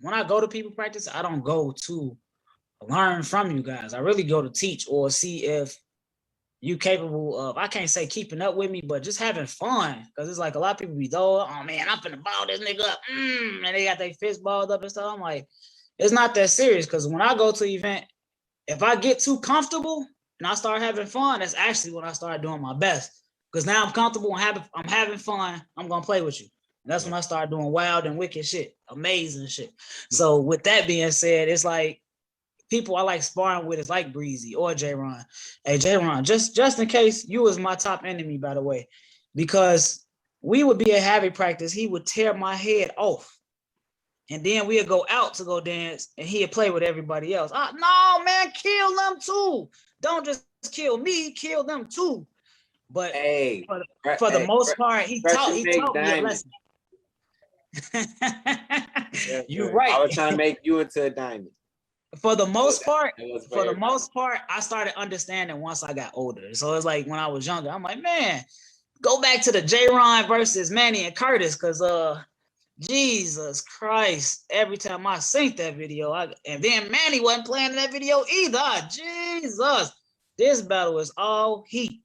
when I go to people practice, I don't go to learn from you guys. I really go to teach or see if you capable of, I can't say keeping up with me, but just having fun. Because it's like a lot of people be, oh man, I'm finna ball this nigga up. And they got their fist balled up and stuff. I'm like, it's not that serious. Because when I go to an event, if I get too comfortable and I start having fun, that's actually when I start doing my best. Because now I'm comfortable and I'm having fun. I'm going to play with you. And that's when I start doing wild and wicked shit, amazing shit. So with that being said, it's like, people I like sparring with is like Breezy or J-Ron. Hey, J-Ron, just in case, you was my top enemy, by the way, because we would be at Havoc practice. He would tear my head off. And then we'd go out to go dance and he'd play with everybody else. No, man, kill them too. Don't just kill me, kill them too. But for the most part, he taught me a lesson. You're right. I was trying to make you into a diamond. For the most part, I started understanding once I got older. So it's like when I was younger, I'm like, man, go back to the J-Ron versus Manny and Curtis, because Jesus Christ. Every time I seen that video, and then Manny wasn't playing in that video either. Jesus. This battle is all heat.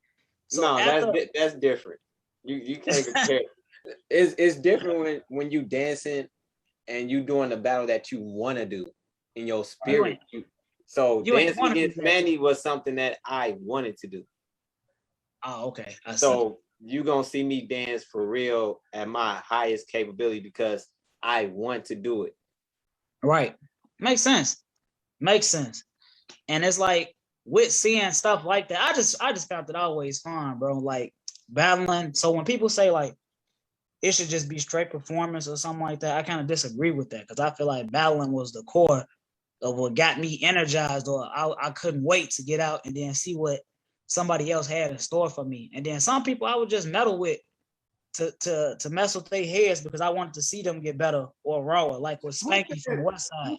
So no, that's different. You can't compare. It's different when you dancing and you doing the battle that you want to do in your spirit. So dancing against Manny was something that I wanted to do. Oh, okay. So you gonna see me dance for real at my highest capability because I want to do it. Right. Makes sense. And it's like with seeing stuff like that, I just found it always fun, bro. Like battling. So when people say like it should just be straight performance or something like that, I kind of disagree with that because I feel like battling was the core of what got me energized, or I couldn't wait to get out and then see what somebody else had in store for me. And then some people I would just meddle with to mess with their heads because I wanted to see them get better or rawer, like with Spanky from the West Side.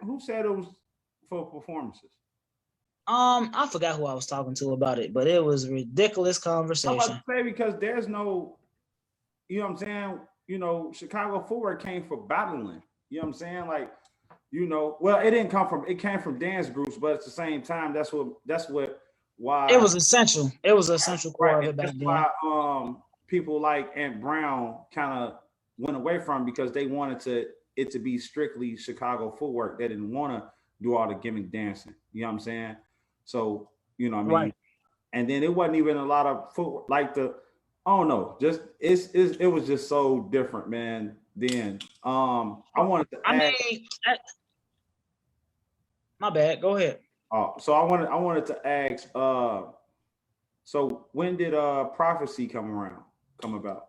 Who said it was for performances? I forgot who I was talking to about it, but it was a ridiculous conversation. I'm about to say because there's no, you know what I'm saying? You know, Chicago Footwork came for battling. You know what I'm saying? Like, you know, well, it came from dance groups, but at the same time, why it was essential. It was an essential core of it back then. Why people like Ant Brown kind of went away from because they wanted it to be strictly Chicago Footwork. They didn't want to do all the gimmick dancing. You know what I'm saying? So, you know what I mean? Right. And then it wasn't even a lot of footwork like I don't know, just it was just so different, man. Then I wanted to my bad, go ahead. So I wanted to ask so when did Proph3cy come about?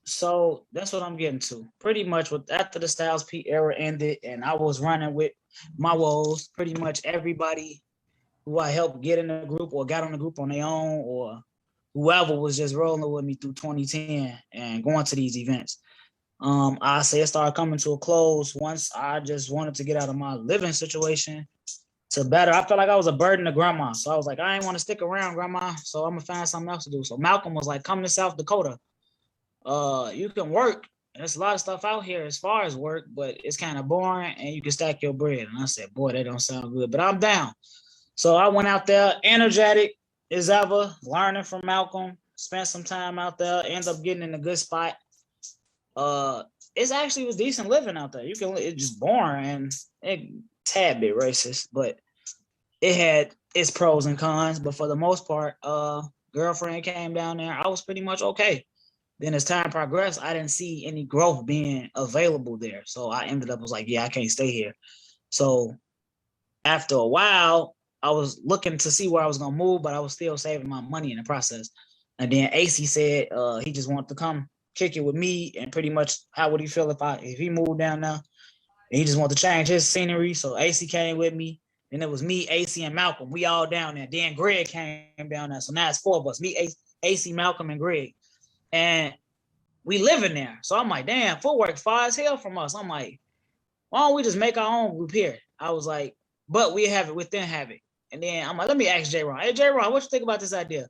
So that's what I'm getting to. Pretty much after the Stylez P era ended and I was running with my woes, pretty much everybody who I helped get in the group or got on the group on their own or whoever was just rolling with me through 2010 and going to these events. I say it started coming to a close once I just wanted to get out of my living situation to better. I felt like I was a burden to grandma. So I was like, I ain't want to stick around, grandma. So I'm gonna find something else to do. So Malcolm was like, come to South Dakota. You can work. There's a lot of stuff out here as far as work, but it's kind of boring and you can stack your bread. And I said, boy, that don't sound good, but I'm down. So I went out there, energetic as ever, learning from Malcolm, spent some time out there, ended up getting in a good spot. It actually was decent living out there. It's just boring and a tad bit racist, but it had its pros and cons. But for the most part, girlfriend came down there. I was pretty much okay. Then as time progressed, I didn't see any growth being available there. So I ended up was like, yeah, I can't stay here. So after a while, I was looking to see where I was gonna move, but I was still saving my money in the process. And then AC said he just wanted to come kick it with me, and pretty much how would he feel if he moved down there? And he just wanted to change his scenery. So AC came with me. Then it was me, AC, and Malcolm. We all down there. Then Greg came down there. So now it's 4 of us: me, AC, Malcolm, and Greg. And we living there. So I'm like, damn, Footwork far as hell from us. I'm like, why don't we just make our own group here? I was like, but we have it within Havoc. And then I'm like, let me ask J-Ron. Hey, J-Ron, what you think about this idea?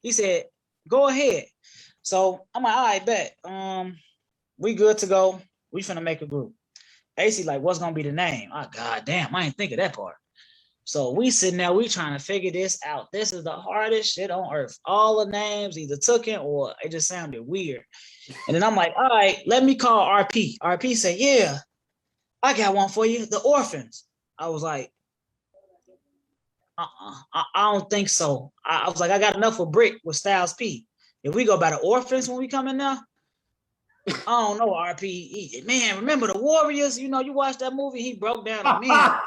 He said, go ahead. So I'm like, all right, bet. We good to go. We finna make a group. AC like, what's gonna be the name? Oh, god damn, I ain't think of that part. So we sitting there, we trying to figure this out. This is the hardest shit on earth. All the names either took it or it just sounded weird. And then I'm like, all right, let me call RP. RP said, yeah, I got one for you, the Orphans. I was like, I don't think so. I was like, I got enough for Brick with Stylez P. If we go by the Orphans when we come in now, I don't know, RP. Man, remember the Warriors? You know, you watched that movie, he broke down a man.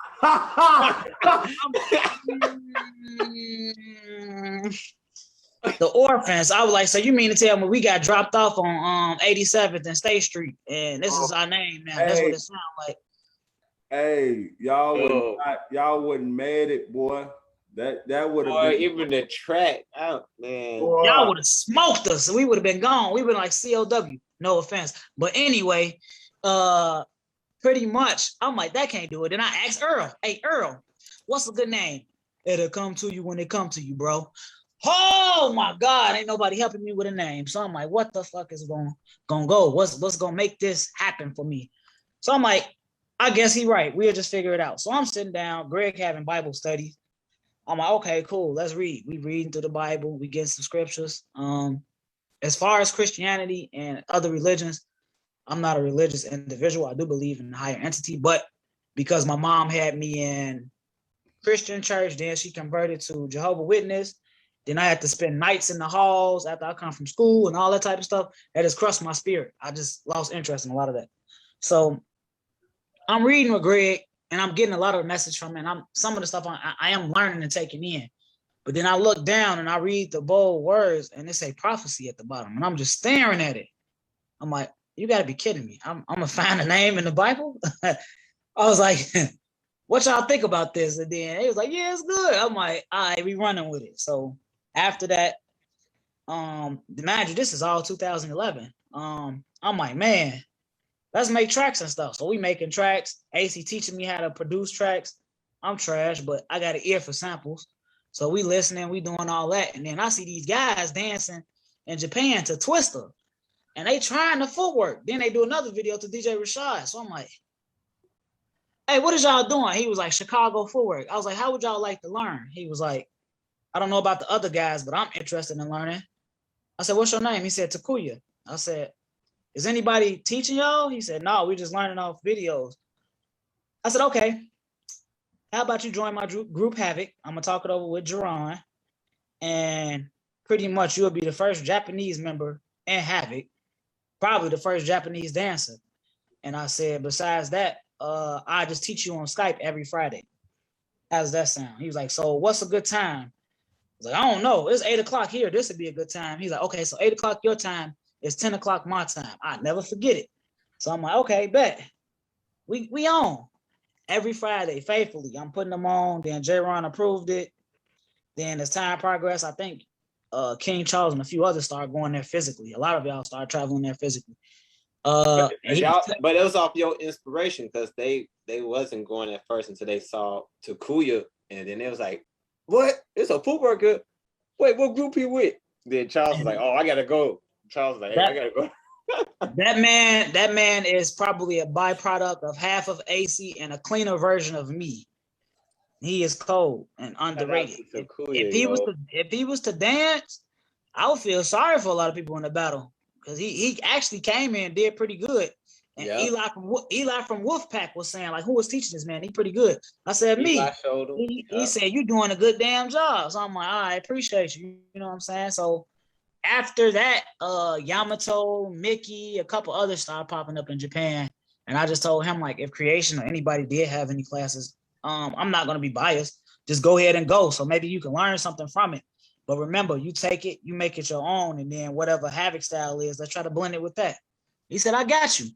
The Orphans. I was like, so you mean to tell me we got dropped off on 87th and State Street, and this is our name now? That's what it sounds like. Hey, y'all wouldn't made it, boy. That would have been even the track. Oh man, boy. Y'all would have smoked us. We would have been gone. We would have been like COW. No offense, but anyway, pretty much. I'm like, that can't do it. Then I asked Earl, hey Earl, what's a good name? It'll come to you when it come to you, bro. Oh my God, ain't nobody helping me with a name. So I'm like, what the fuck is gonna go? What's gonna make this happen for me? So I'm like, I guess he right. We'll just figure it out. So I'm sitting down, Greg having Bible studies. I'm like, okay, cool. Let's read. We reading through the Bible. We get some scriptures. As far as Christianity and other religions, I'm not a religious individual. I do believe in a higher entity, but because my mom had me in Christian church, then she converted to Jehovah's Witness. Then I had to spend nights in the halls after I come from school and all that type of stuff. That just crushed my spirit. I just lost interest in a lot of that. So I'm reading with Greg and I'm getting a lot of message from it. And some of the stuff I am learning and taking in. But then I look down and I read the bold words and they say prophecy at the bottom. And I'm just staring at it. I'm like, you got to be kidding me. I'm going to find a name in the Bible. I was like, what y'all think about this? And then he was like, yeah, it's good. I'm like, all right, we running with it. So after that, imagine this is all 2011. I'm like, man, let's make tracks and stuff. So we making tracks. AC teaching me how to produce tracks. I'm trash, but I got an ear for samples. So we listening, we doing all that. And then I see these guys dancing in Japan to Twister. And they trying the footwork. Then they do another video to DJ Rashad. So I'm like, hey, what is y'all doing? He was like, Chicago footwork. I was like, how would y'all like to learn? He was like, I don't know about the other guys, but I'm interested in learning. I said, what's your name? He said, Takuya. I said, is anybody teaching y'all? He said, no, we're just learning off videos. I said, okay. How about you join my group Havoc? I'm going to talk it over with Jerron. And pretty much you'll be the first Japanese member in Havoc. Probably the first Japanese dancer. And I said, besides that, I just teach you on Skype every Friday. How does that sound? He was like, so what's a good time? I was like, I don't know. It's 8 o'clock here. This would be a good time. He's like, okay, so 8 o'clock your time is 10 o'clock my time. I never forget it. So I'm like, okay, bet. We on. Every Friday, faithfully. I'm putting them on. Then J-Ron approved it. Then as time progressed, I think King Charles and a few others started going there physically. A lot of y'all started traveling there physically. But it was off your inspiration because they wasn't going at first until they saw Takuya, and then it was like, what? It's a footworker. Wait, what group he with? Then Charles was like, oh, I gotta go. Charles was like, hey, I gotta go. That man is probably a byproduct of half of AC and a cleaner version of me. He is cold and underrated. If he was to dance, I would feel sorry for a lot of people in the battle because he actually came in and did pretty good. And Eli from Wolfpack was saying, like, who was teaching this man? He pretty good. I said, me. He said, you're doing a good damn job. So I'm like, I appreciate you. You know what I'm saying? So after that, Yamato, Mickey, a couple others started popping up in Japan. And I just told him, like, if Creation or anybody did have any classes, I'm not going to be biased. Just go ahead and go. So maybe you can learn something from it. But remember, you take it, you make it your own. And then whatever Havoc style is, let's try to blend it with that. He said, I got you.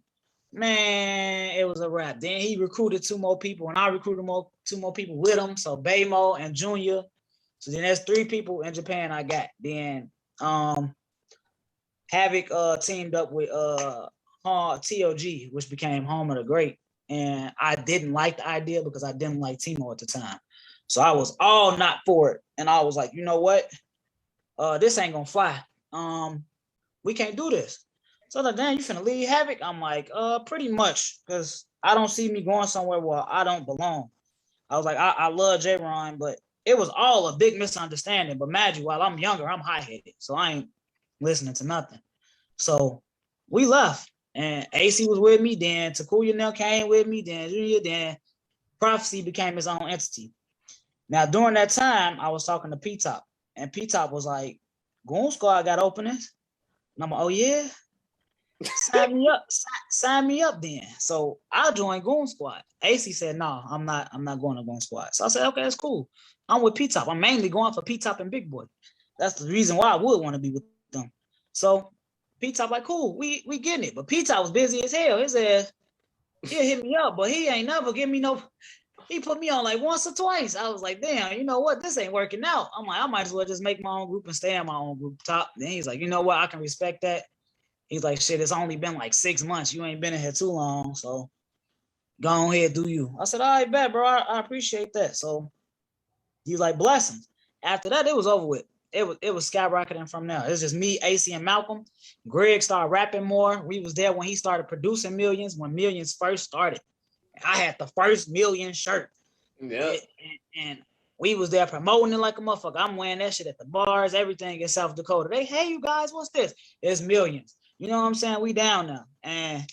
Man, it was a wrap. Then he recruited 2 more people, and I recruited 2 more people with him. So Baymo and Junior. So then there's 3 people in Japan I got. Then Havoc teamed up with TOG, which became Home of the Great. And I didn't like the idea because I didn't like Timo at the time. So I was all not for it. And I was like, you know what? This ain't gonna fly. We can't do this. So like, damn, you finna leave Havoc? I'm like, pretty much, because I don't see me going somewhere where I don't belong. I was like, I love J-Ron, but it was all a big misunderstanding. But imagine, while I'm younger, I'm high-headed, so I ain't listening to nothing. So we left, and AC was with me. Then Takuya now came with me. Then Junior. Then Proph3cy became his own entity. Now during that time, I was talking to P-Top, and P-Top was like, Goon Squad got openings. And I'm like, oh yeah. Sign me up then. So I joined Goon Squad. AC said, no, I'm not going to Goon Squad. So I said, okay, that's cool. I'm with P-Top. I'm mainly going for P-Top and Big Boy. That's the reason why I would want to be with them. So P-Top like, cool, we getting it. But P-Top was busy as hell. His ass, he'll hit me up, but he ain't never give me no, he put me on like once or twice. I was like, damn, you know what? This ain't working out. I'm like, I might as well just make my own group and stay in my own group top. Then he's like, you know what? I can respect that. He's like, shit, it's only been like 6 months. You ain't been in here too long. So go ahead, do you. I said, all right, bet, bro. I appreciate that. So he's like, blessings. After that, it was over with. it was skyrocketing from there. It's just me, AC, and Malcolm. Greg started rapping more. We was there when he started producing Millions, when Millions first started. I had the first Million shirt. Yeah. And we was there promoting it like a motherfucker. I'm wearing that shit at the bars, everything in South Dakota. They, hey, you guys, what's this? It's Millions. You know what I'm saying? We down now. And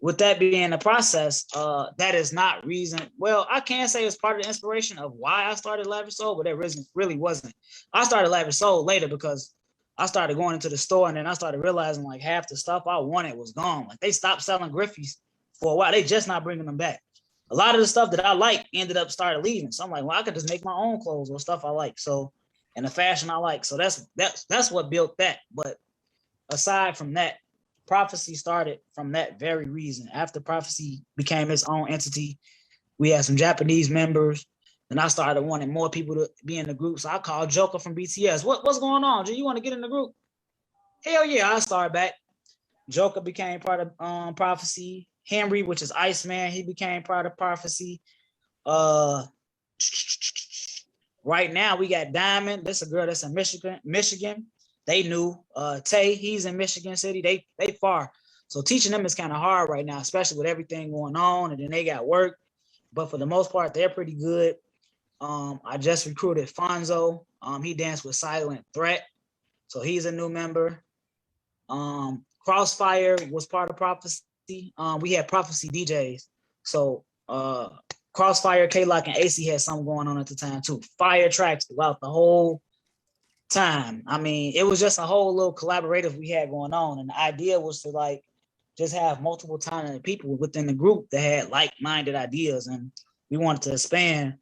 with that being the process, that is not reason. Well, I can't say it's part of the inspiration of why I started Lavish Soul, but it really wasn't. I started Lavish Soul later because I started going into the store and then I started realizing like half the stuff I wanted was gone. Like they stopped selling Griffies for a while. They just not bringing them back. A lot of the stuff that I like ended up started leaving. So I'm like, well, I could just make my own clothes or stuff I like. So, and the fashion I like. So that's what built that. But aside from that, Proph3cy started from that very reason. After Proph3cy became its own entity, we had some Japanese members, and I started wanting more people to be in the group. So I called Joker from BTS. What's going on, G? You want to get in the group? Hell yeah, I started back. Joker became part of Proph3cy. Henry, which is Iceman, he became part of Proph3cy. Right now we got Diamond. That's a girl that's in Michigan. They knew Tay, he's in Michigan City. They far. So teaching them is kind of hard right now, especially with everything going on. And then they got work. But for the most part, they're pretty good. I just recruited Fonzo. He danced with Silent Threat. So he's a new member. Crossfire was part of Proph3cy. We had Proph3cy DJs. So Crossfire, K-Lock, and AC had something going on at the time too. Fire tracks throughout the whole time. I mean, it was just a whole little collaborative we had going on. And the idea was to like just have multiple talented people within the group that had like-minded ideas. And we wanted to expand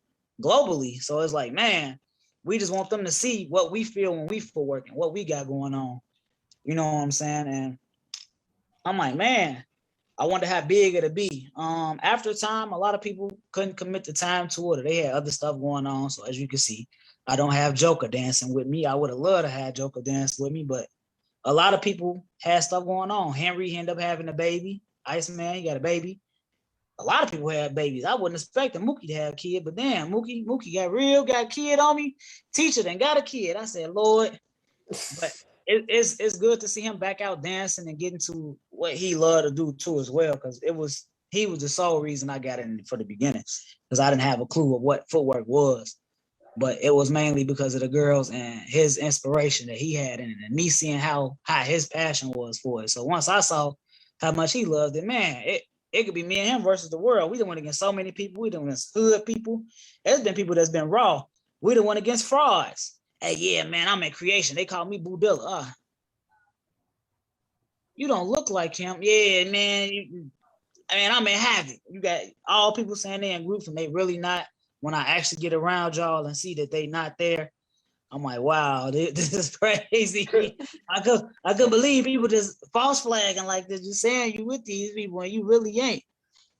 globally. So it's like, man, we just want them to see what we feel when we Footwork and what we got going on. You know what I'm saying? And I'm like, man, I wonder how big it'll be. After time, a lot of people couldn't commit the time to it, or they had other stuff going on. So as you can see, I don't have Joker dancing with me. I would have loved to have Joker dance with me, but a lot of people had stuff going on. Henry ended up having a baby. Iceman, he got a baby. A lot of people had babies. I wouldn't expect Mookie to have a kid, but damn, Mookie got a kid on me. Teacher then got a kid. I said, Lord, but it's good to see him back out dancing and getting to what he loved to do too as well, because he was the sole reason I got in for the beginning, because I didn't have a clue of what Footwork was, but it was mainly because of the girls and his inspiration that he had in it, and me seeing how high his passion was for it. So once I saw how much he loved it, man, it could be me and him versus the world. We done went against so many people. We done went against hood people. There's been people that's been raw. We done went against frauds. Hey, yeah, man, I'm in creation. They call me Budilla. You don't look like him. Yeah, man. I'm in Havoc. You got all people saying they're in groups and they really not. When I actually get around y'all and see that they not there, I'm like, wow, this is crazy. I could believe people just false flagging like this, just saying you with these people and you really ain't.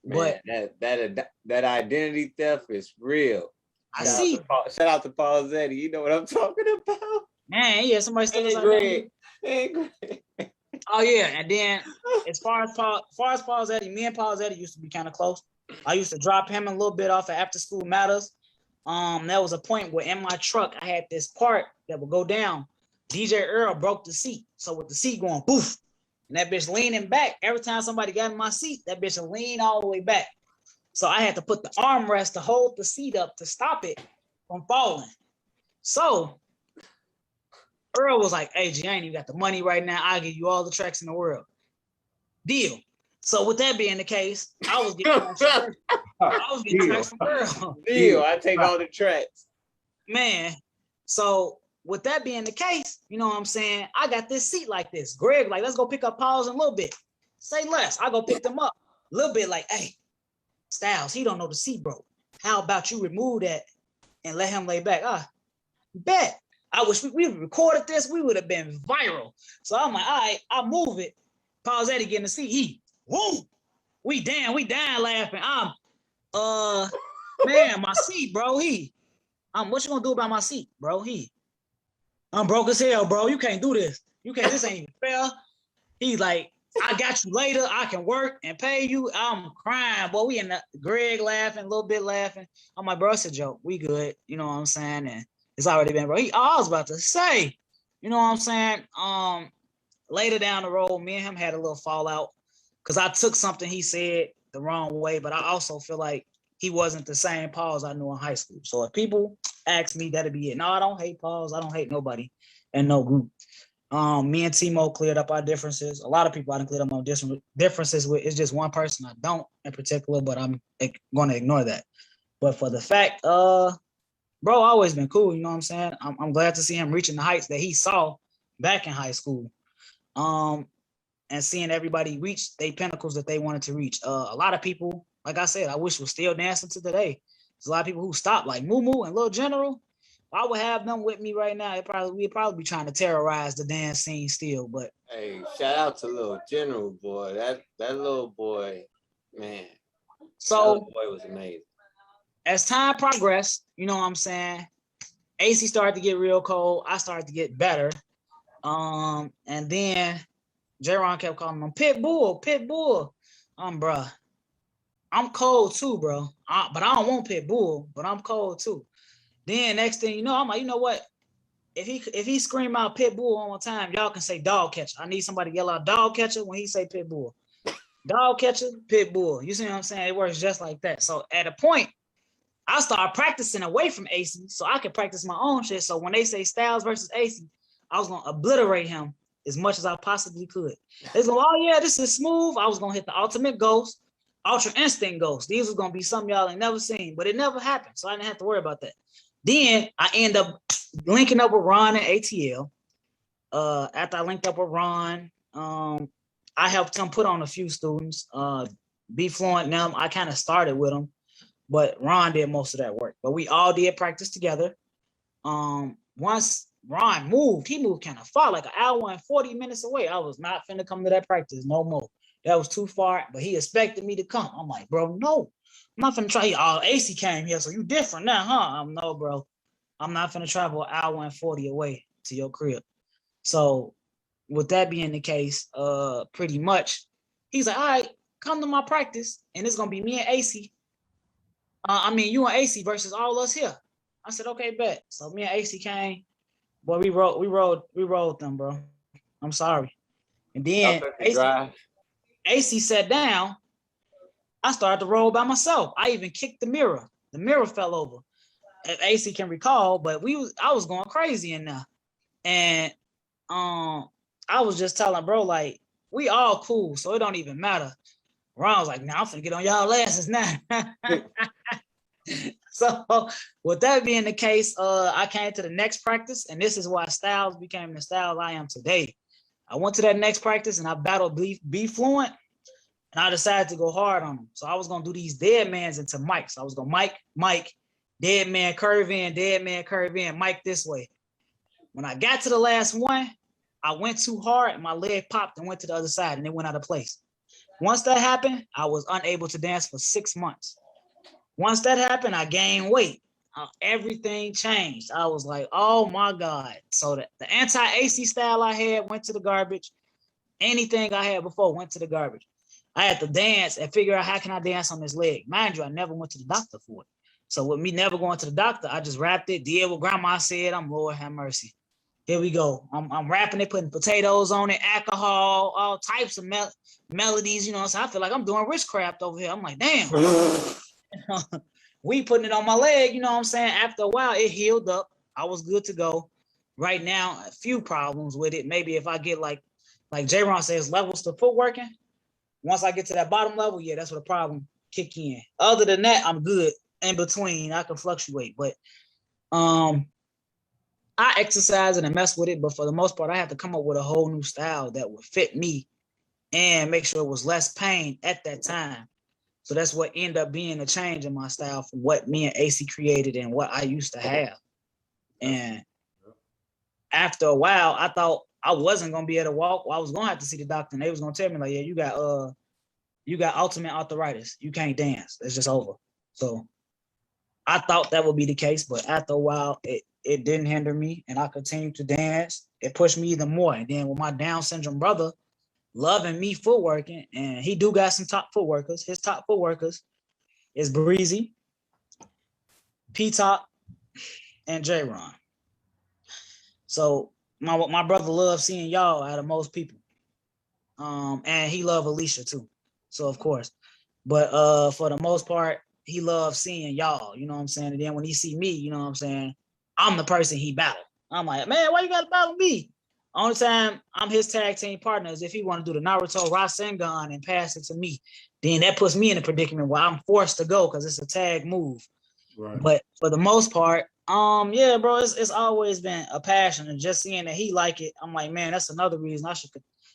Man, but that identity theft is real. Shout out to Paulzetti. You know what I'm talking about? Man, yeah, somebody still Greg. Oh yeah, and then as far as Paulzetti, me and Paulzetti used to be kind of close. I used to drop him a little bit off of After School Matters. There was a point where in my truck I had this part that would go down. DJ Earl broke the seat, so with the seat going poof, and that bitch leaning back. Every time somebody got in my seat, that bitch would lean all the way back. So I had to put the armrest to hold the seat up to stop it from falling. So Earl was like, hey, G, I ain't even got the money right now. I'll give you all the tracks in the world. Deal. So with that being the case, I was getting tracks from Earl. Deal. I take all the tracks. Man, so with that being the case, you know what I'm saying? I got this seat like this. Greg, like, let's go pick up Paul's in a little bit. Say less. I go pick them up. A little bit like, hey, Stylez, he don't know the seat broke. How about you remove that and let him lay back? Bet. I wish we recorded this. We would have been viral. So I'm like, all right, I'll move it. Paulzetti getting the seat. Woo! We down laughing. Man, my seat, bro. What you gonna do about my seat, bro? I'm broke as hell, bro. You can't do this. This ain't even fair. He's like, I got you later. I can work and pay you. I'm crying, boy. We in the Greg laughing, a little bit laughing. I'm like, bro, it's a joke. We good. You know what I'm saying? And It's already been, bro. I was about to say, you know what I'm saying? Later down the road, me and him had a little fallout because I took something he said the wrong way, but I also feel like he wasn't the same Pauls I knew in high school. So if people ask me, that'd be it. No, I don't hate Pauls. I don't hate nobody and no group. Me and Timo cleared up our differences. A lot of people I didn't clear up my differences with. It's just one person I don't in particular, but I'm going to ignore that. But for the fact, bro, always been cool. You know what I'm saying? I'm glad to see him reaching the heights that he saw back in high school. And seeing everybody reach their pinnacles that they wanted to reach. A lot of people, like I said, I wish was still dancing to today. There's a lot of people who stopped, like Moo and Lil General. If I would have them with me right now, we'd probably be trying to terrorize the dance scene still. But hey, shout out to Lil General, boy. That little boy, man. So that little boy was amazing. As time progressed, you know what I'm saying? AC started to get real cold. I started to get better. And then J-Ron kept calling him Pitbull. Bruh, I'm cold too, bro. But I don't want Pitbull, but I'm cold too. Then next thing you know, I'm like, you know what? If he scream out Pitbull one more time, y'all can say dog catcher. I need somebody to yell out dog catcher when he say Pitbull. Dog catcher, Pitbull. You see what I'm saying? It works just like that. So at a point, I started practicing away from AC so I could practice my own shit. So when they say Stylez versus AC, I was going to obliterate him as much as I possibly could. They was going, oh yeah, this is smooth. I was going to hit the ultimate ghost, ultra instinct ghost. These was going to be something y'all ain't never seen, but it never happened. So I didn't have to worry about that. Then I end up linking up with Ron and ATL. After I linked up with Ron, I helped him put on a few students. Be Fluent them. I kind of started with them, but Ron did most of that work. But we all did practice together. Once Ron moved, he moved kind of far, like an hour and 40 minutes away. I was not finna come to that practice no more. That was too far, but he expected me to come. I'm like, bro, no. I'm not finna try. Oh, AC came here, so you different now, huh? No, bro. I'm not finna travel an hour and 40 away to your crib. So with that being the case, pretty much, he's like, all right, come to my practice, and it's gonna be me and AC. You and AC versus all us here. I said, okay, bet. So me and AC came. Boy, we rode them, bro. I'm sorry. And then AC sat down. I started to roll by myself. I even kicked the mirror. The mirror fell over. If AC can recall, but I was going crazy in there. And I was just telling bro, like, we all cool, so it don't even matter. Ron was like, nah, I'm finna get on y'all asses now. So with that being the case, I came to the next practice, and this is why Stylez became the Stylez I am today. I went to that next practice and I battled Be Fluent, and I decided to go hard on him. So I was gonna do these dead mans into Mike. So I was gonna Mike, dead man curve in, Mike this way. When I got to the last one, I went too hard and my leg popped and went to the other side and it went out of place. Once that happened, I was unable to dance for 6 months. Once that happened, I gained weight. Everything changed. I was like, oh my God. So the anti-AC style I had went to the garbage. Anything I had before went to the garbage. I had to dance and figure out how can I dance on this leg. Mind you, I never went to the doctor for it. So with me never going to the doctor, I just rapped it, did what grandma said. I'm Lord have mercy. Here we go. I'm rapping it, putting potatoes on it, alcohol, all types of melodies, you know. So I feel like I'm doing witchcraft over here. I'm like, damn. We putting it on my leg, you know what I'm saying? After a while, it healed up. I was good to go. Right now, a few problems with it. Maybe if I get like J-Ron says, levels to footworking. Once I get to that bottom level, yeah, that's where the problem kick in. Other than that, I'm good. In between, I can fluctuate, but I exercise and I mess with it, but for the most part, I have to come up with a whole new style that would fit me and make sure it was less pain at that time. So that's what ended up being a change in my style from what me and AC created and what I used to have. And after a while, I thought I wasn't gonna be able to walk. Well, I was gonna have to see the doctor, and they was gonna tell me like, yeah, you got ultimate arthritis. You can't dance. It's just over. So I thought that would be the case, but after a while, it didn't hinder me, and I continued to dance. It pushed me even more. And then with my Down syndrome brother loving me footworking, and he do got some top footworkers. His top footworkers is Breezy, P-Top, and J-Ron. So my brother loves seeing y'all out of most people. And he loved Alicia too. So of course. But for the most part, he loves seeing y'all, you know what I'm saying? And then when he see me, you know what I'm saying, I'm the person he battled. I'm like, man, why you gotta battle me? Only time I'm his tag team partner is if he want to do the Naruto Rasengan and pass it to me. Then that puts me in a predicament where I'm forced to go because it's a tag move. Right. But for the most part, yeah, bro, it's always been a passion, and just seeing that he like it, I'm like, man, that's another reason I should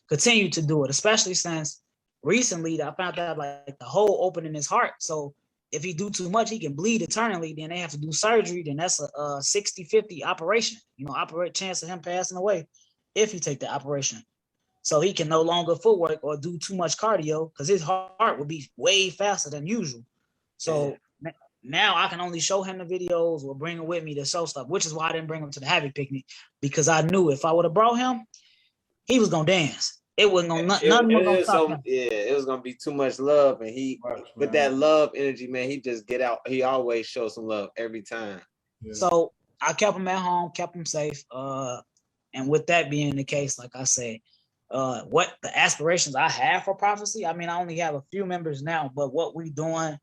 continue to do it, especially since recently I found out like the hole open in his heart. So if he do too much, he can bleed eternally. Then they have to do surgery. Then that's a 60-50 operation. You know, operate chance of him passing away if he take the operation. So he can no longer footwork or do too much cardio because his heart would be way faster than usual. So now I can only show him the videos or bring him with me to show stuff, which is why I didn't bring him to the Havoc picnic, because I knew if I would have brought him, he was gonna dance. It wasn't gonna nothing was gonna stop him. Yeah, it was gonna be too much love, and he with that love energy, man, he just get out. He always shows some love every time. Yeah. So I kept him at home, kept him safe. And with that being the case, like I said, what the aspirations I have for Proph3cy, I mean, I only have a few members now, but what we doing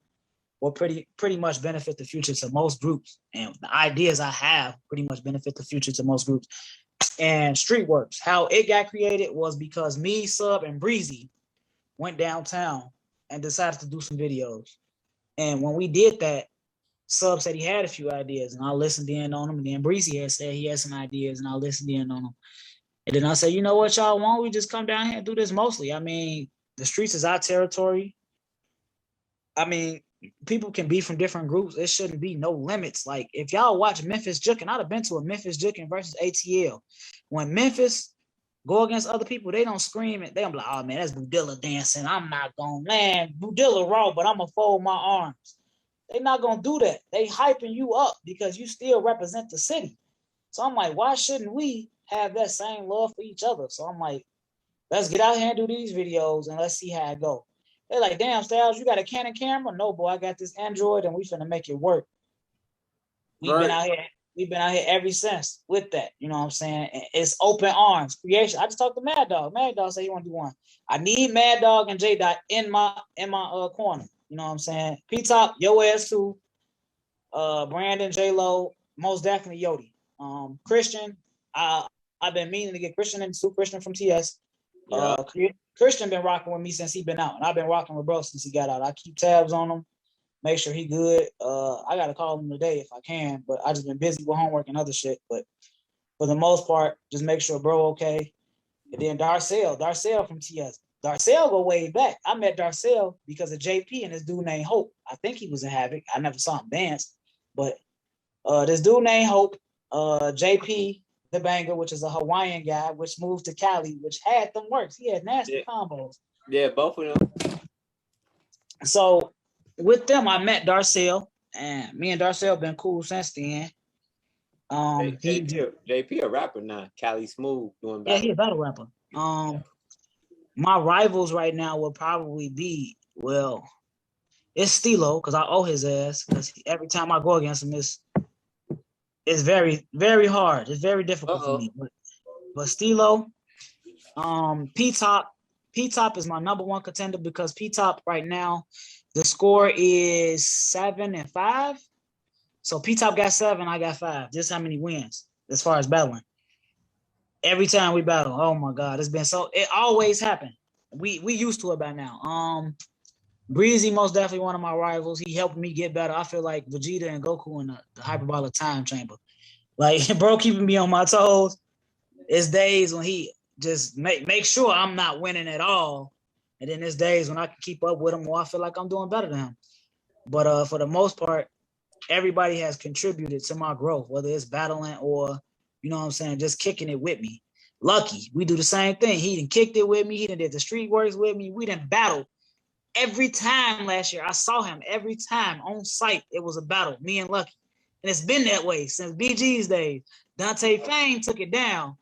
will pretty much benefit the future to most groups. And the ideas I have pretty much benefit the future to most groups. And Streetworks, how it got created was because me, Sub, and Breezy went downtown and decided to do some videos. And when we did that, Sub said he had a few ideas, and I listened in on them. And then Breezy had said he had some ideas, and I listened in on them. And then I said, you know what y'all want? We just come down here and do this mostly. I mean, the streets is our territory. I mean, people can be from different groups. It shouldn't be no limits. Like, if y'all watch Memphis Jukin, I'd have been to a Memphis Jukin versus ATL. When Memphis go against other people, they don't scream it. They don't be like, oh man, that's Budilla dancing. I'm not going, man, Budilla raw, but I'm going to fold my arms. They not going to do that. They hyping you up because you still represent the city. So I'm like, why shouldn't we have that same love for each other? So I'm like, let's get out here and do these videos and let's see how it go. They're like, damn, Stylez, you got a Canon camera? No, boy, I got this Android and we finna make it work. We've been out here ever since with that. You know what I'm saying? It's open arms, creation. I just talked to Mad Dog. Mad Dog said he want to do one. I need Mad Dog and J Dot in my corner. You know what I'm saying? P-Top, your ass too. Brandon, J-Lo, most definitely Yodi. Christian, I've been meaning to get Christian into Christian from TS. Yeah. Christian been rocking with me since he been out, and I've been rocking with bro since he got out. I keep tabs on him, make sure he good. I gotta call him today if I can, but I just been busy with homework and other shit. But for the most part, just make sure bro okay. And then Darcel from TS. Darcel go way back. I met Darcel because of JP and this dude named Hope. I think he was in Havoc. I never saw him dance, but this dude named Hope, JP the Banger, which is a Hawaiian guy, which moved to Cali, which had them works. He had nasty combos. Yeah, both of them. So with them, I met Darcel, and me and Darcel been cool since then. JP a rapper now. Cali Smooth doing battle. Yeah, he's a battle rapper. My rivals right now will probably be, well, it's Stylez, because I owe his ass, because every time I go against him, it's very, very hard. It's very difficult for me. But Stylez, P-Top is my number one contender because P-Top right now, the score is 7-5. So P-Top got 7, I got 5. Just how many wins as far as battling. Every time we battle, oh my God, it's been so, it always happened. We used to it by now. Breezy, most definitely one of my rivals. He helped me get better. I feel like Vegeta and Goku in the hyperbolic time chamber. Like, bro, keeping me on my toes. It's days when he just make sure I'm not winning at all. And then there's days when I can keep up with him or I feel like I'm doing better than him. But for the most part, everybody has contributed to my growth, whether it's battling or, you know what I'm saying, just kicking it with me. Lucky, we do the same thing. He done kicked it with me. He done did the street works with me. We done battled. Every time last year, I saw him every time on site. It was a battle, me and Lucky. And it's been that way since BG's days. Dante Fame took it down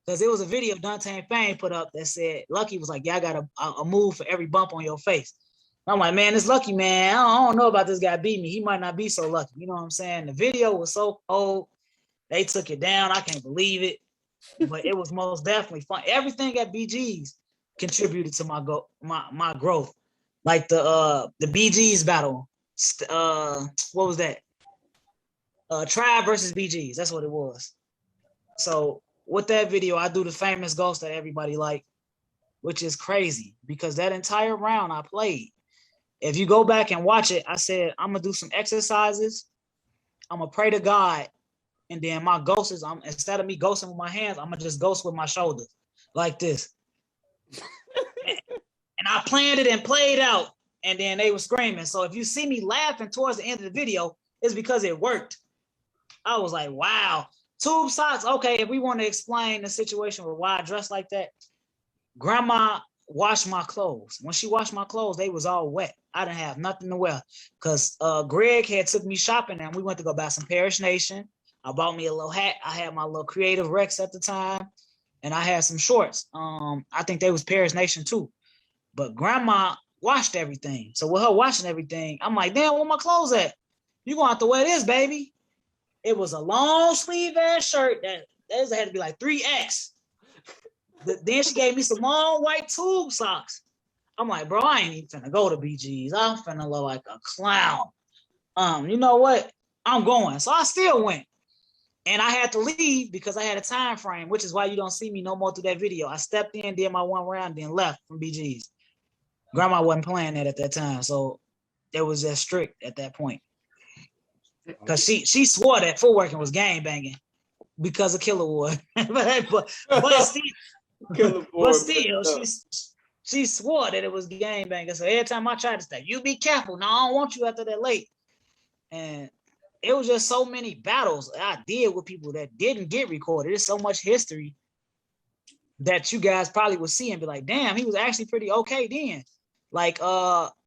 because there was a video Dante Fame put up that said, Lucky was like, yeah, I got a move for every bump on your face. And I'm like, man, this Lucky, man, I don't know about this guy beat me. He might not be so lucky. You know what I'm saying? The video was so old. They took it down. I can't believe it. But it was most definitely fun. Everything at BG's contributed to my growth. Like the BG's battle. What was that? Tribe versus BG's. That's what it was. So with that video, I do the famous ghost that everybody liked, which is crazy because that entire round I played. If you go back and watch it, I said, I'm going to do some exercises. I'm going to pray to God. And then my ghost is, instead of me ghosting with my hands, I'm going to just ghost with my shoulders like this. And I planned it and played out. And then they were screaming. So if you see me laughing towards the end of the video, it's because it worked. I was like, wow. Tube socks. Okay, if we want to explain the situation with why I dressed like that, Grandma washed my clothes. When she washed my clothes, they was all wet. I didn't have nothing to wear because Greg had took me shopping and we went to go buy some Parish Nation. I bought me a little hat. I had my little Creative Rex at the time, and I had some shorts. I think they was Parish Nation too. But Grandma washed everything. So with her washing everything, I'm like, damn, where my clothes at? You gonna have to wear this, baby. It was a long sleeve ass shirt that had to be like 3X. Then she gave me some long white tube socks. I'm like, bro, I ain't even finna go to BG's. I'm finna look like a clown. You know what? I'm going. So I still went. And I had to leave because I had a time frame, which is why you don't see me no more through that video. I stepped in, did my one round, then left from BG's. Grandma wasn't playing that at that time. So it was just strict at that point. Because she swore that Footwork was gang banging because of Killer Ward. but still, she swore that it was gang banging. So every time I tried to say, you be careful. No, I don't want you after that late. And it was just so many battles I did with people that didn't get recorded. There's so much history that you guys probably would see and be like, damn, he was actually pretty okay then. Like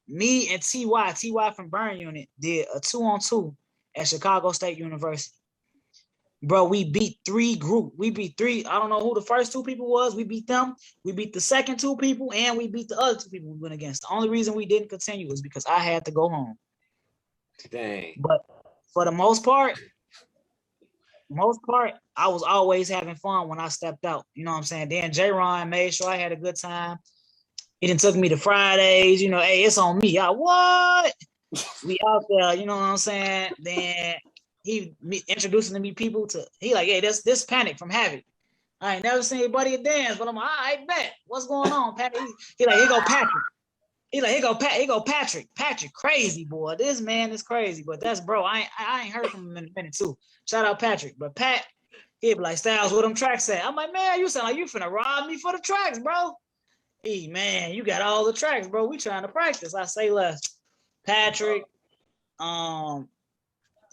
me and TY from Burn Unit did a 2-on-2 at Chicago State University. Bro, we beat 3 groups. We beat 3. I don't know who the first 2 people was. We beat them. We beat the second 2 people, and we beat the other 2 people we went against. The only reason we didn't continue was because I had to go home. Dang. But for the most part, I was always having fun when I stepped out. You know what I'm saying? Then J-Ron made sure I had a good time. He done took me to Fridays. You know, hey, it's on me. What? We out there, you know what I'm saying? Then he introducing to me people to, he like, hey, this Panic from Havoc. I ain't never seen anybody dance, but I'm like, all right, bet. What's going on, Patrick? He like, here go Patrick. He like, here go Patrick. Patrick, crazy boy. This man is crazy, but that's bro. I ain't heard from him in a minute too. Shout out Patrick. But Pat, he'd be like, Stylez, where them tracks at? I'm like, man, you sound like you finna rob me for the tracks, bro. Hey, man, you got all the tracks, bro. We trying to practice. I say less. Patrick,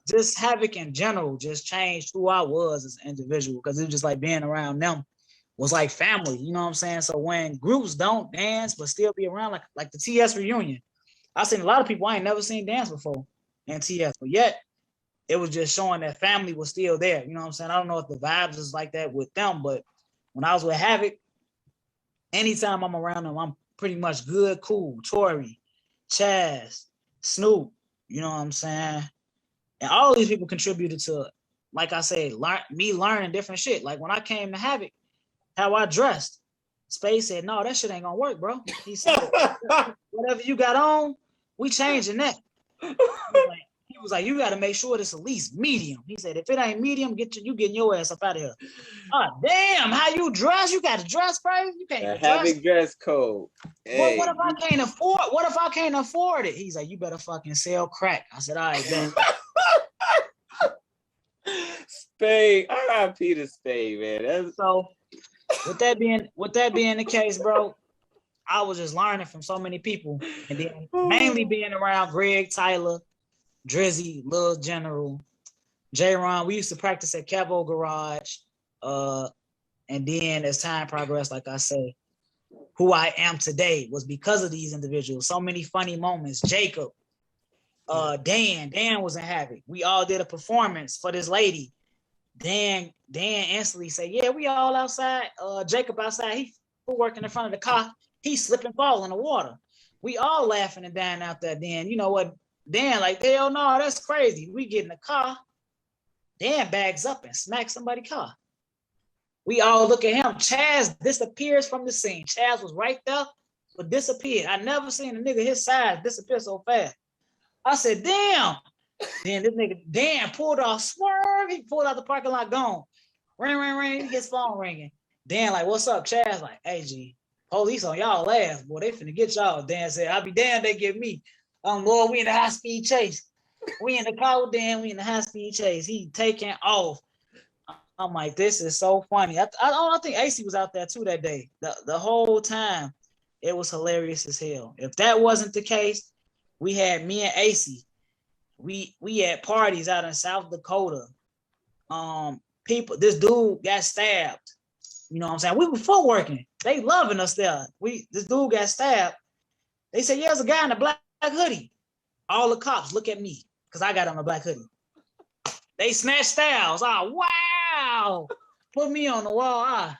just Havoc in general just changed who I was as an individual because it was just like being around them was like family, you know what I'm saying? So when groups don't dance but still be around, like the TS reunion, I've seen a lot of people I ain't never seen dance before in TS, but yet it was just showing that family was still there, you know what I'm saying? I don't know if the vibes is like that with them, but when I was with Havoc, anytime I'm around them, I'm pretty much good, cool. Tory, Chaz, Snoop, you know what I'm saying? And all these people contributed to, like I said, me learning different shit. Like when I came to Havoc, how I dressed, Space said, no, that shit ain't gonna work, bro. He said, whatever you got on, we changing that. He was like, you gotta make sure it's at least medium. He said, if it ain't medium, you getting your ass up out of here. Oh, damn, how you dress? You got to dress, bro. You can't Havoc dress code. Hey. What if I can't afford it? He's like, you better fucking sell crack. I said, all right, then. Spade, R.I.P. to Spade, man. So with that being the case, bro, I was just learning from so many people, and then mainly being around Greg, Tyler, Drizzy, Lil General, J-Ron. We used to practice at Cavo Garage, and then as time progressed, like I say, who I am today was because of these individuals. So many funny moments. Jacob, Dan was in Havoc. We all did a performance for this lady. Dan instantly said, yeah, we all outside. Jacob outside, he working in front of the car. He slip and fall in the water. We all laughing and dying out there. Dan, you know what? Dan like, hell no, that's crazy. We get in the car. Dan bags up and smacks somebody's car. We all look at him. Chaz disappears from the scene. Chaz was right there, but disappeared. I never seen a nigga his size disappear so fast. I said, damn. Then this nigga, Dan pulled off, swerve. He pulled out the parking lot, gone. Ring, ring, ring. He gets phone ringing. Dan like, what's up? Chaz like, hey, G, police on y'all ass, boy. They finna get y'all. Dan said, I'll be damned they get me. Lord, we in the high-speed chase. We in the car with Dan. We in the high-speed chase. He taking off. I'm like, this is so funny. I think AC was out there too that day. The whole time, it was hilarious as hell. If that wasn't the case, we had me and AC. We had parties out in South Dakota. This dude got stabbed. You know what I'm saying? We were footworking. They loving us there. This dude got stabbed. They said, yeah, there's a guy in a black hoodie. All the cops look at me because I got on a black hoodie. They snatched Stylez. Oh, wow. Put me on the wall.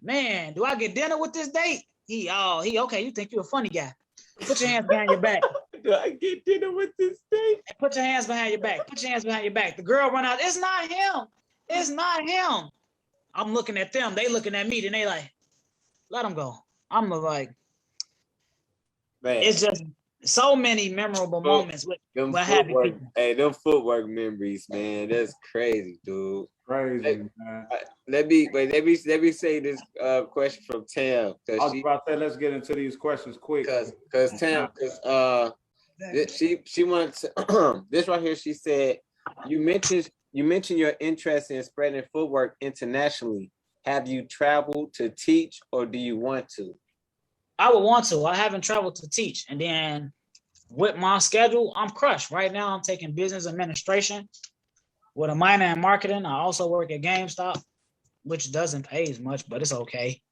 Man, do I get dinner with this date? He okay. You think you're a funny guy. Put your hands behind your back. Do I get dinner with this date? Put your hands behind your back. Put your hands behind your back. The girl run out. It's not him. It's not him. I'm looking at them. They looking at me. Then they like, let him go. I'm like, man. It's just so many memorable moments with what happened. Hey, them footwork memories, man. That's crazy, dude. Crazy, man. Let me say this question from Tam. I was about to say, let's get into these questions quick. Because Tam, she wanted to, this right here. She said, you mentioned your interest in spreading footwork internationally. Have you traveled to teach, or do you want to? I would want to. I haven't traveled to teach. And then with my schedule, I'm crushed. Right now, I'm taking business administration with a minor in marketing. I also work at GameStop, which doesn't pay as much, but it's okay.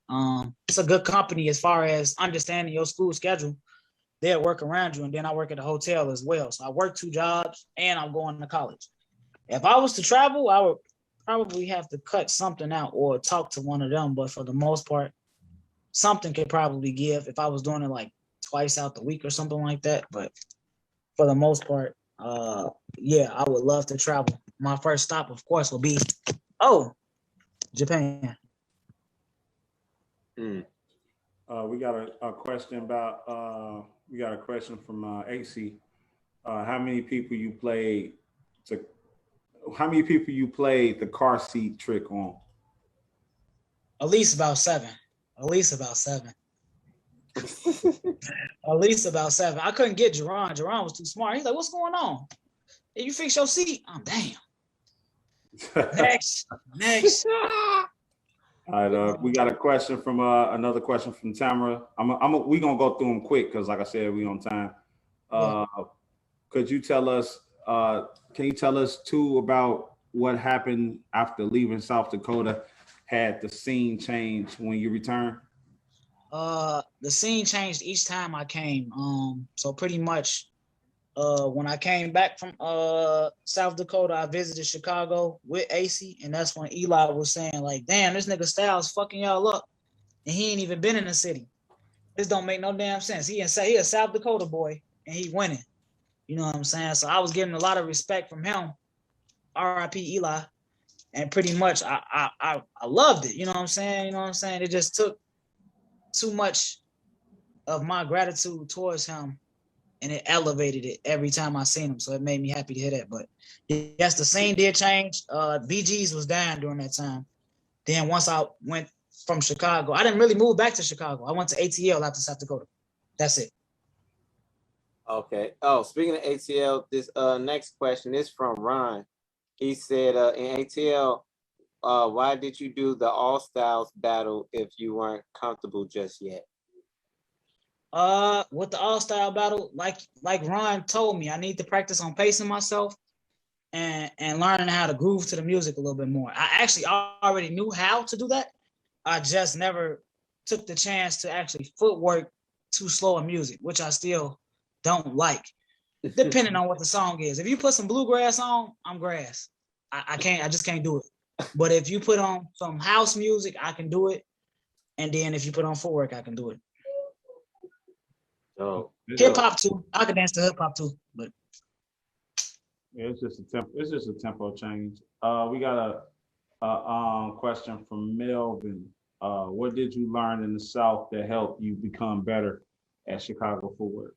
It's a good company as far as understanding your school schedule. They'll work around you. And then I work at a hotel as well. So I work 2 jobs and I'm going to college. If I was to travel, I would probably have to cut something out or talk to one of them. But for the most part, something could probably give if I was doing it like twice out the week or something like that. But for the most part, yeah, I would love to travel. My first stop, of course, will be, Japan. We got a question about, we got a question from AC. How many people you played the car seat trick on? At least about 7. At least about 7. I couldn't get Jerron. Jerron was too smart. He's like, what's going on? Hey, you fix your seat? I'm damn. Next. All right, we got a question from another question from Tamara. We gonna go through them quick because, like I said, we on time. Could you tell us? Can you tell us too about what happened after leaving South Dakota? Had the scene changed when you returned? The scene changed each time I came. So pretty much, when I came back from South Dakota, I visited Chicago with AC, and that's when Eli was saying like, "Damn, this nigga Stylez fucking y'all up, and he ain't even been in the city. This don't make no damn sense. He a South Dakota boy, and he winning. You know what I'm saying?" So I was getting a lot of respect from him. R.I.P. Eli, and pretty much I loved it. You know what I'm saying? It just took too much of my gratitude towards him, and it elevated it every time I seen him. So it made me happy to hear that. But yes, the scene did change. BG's was down during that time. Then once I went from Chicago, I didn't really move back to Chicago. I went to ATL after South Dakota. That's it. Okay. Oh, speaking of ATL, this next question is from Ron. He said, in ATL, why did you do the All Styles battle if you weren't comfortable just yet? With the All Style battle, like Ron told me, I need to practice on pacing myself and learning how to groove to the music a little bit more. I actually already knew how to do that. I just never took the chance to actually footwork too slow a music, which I still don't like, depending on what the song is. If you put some bluegrass on, I'm grass. I just can't do it. But if you put on some house music, I can do it. And then if you put on footwork, I can do it. Oh, hip hop too. I can dance to hip hop too. But Yeah, it's just a tempo change. We got a question from Melvin. What did you learn in the South that helped you become better at Chicago Footwork?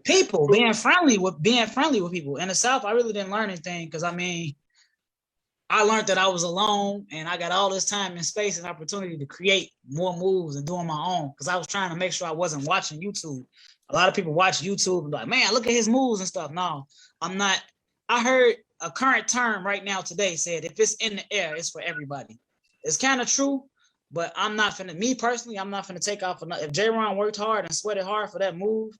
People being friendly with people. In the South, I really didn't learn anything because I mean, I learned that I was alone and I got all this time and space and opportunity to create more moves and doing my own because I was trying to make sure I wasn't watching YouTube. A lot of people watch YouTube and be like, man, look at his moves and stuff. No, I'm not. I heard a current term right now today said, if it's in the air, it's for everybody. It's kind of true, but I'm not finna, me personally, I'm not finna take off. If J-Ron worked hard and sweated hard for that move,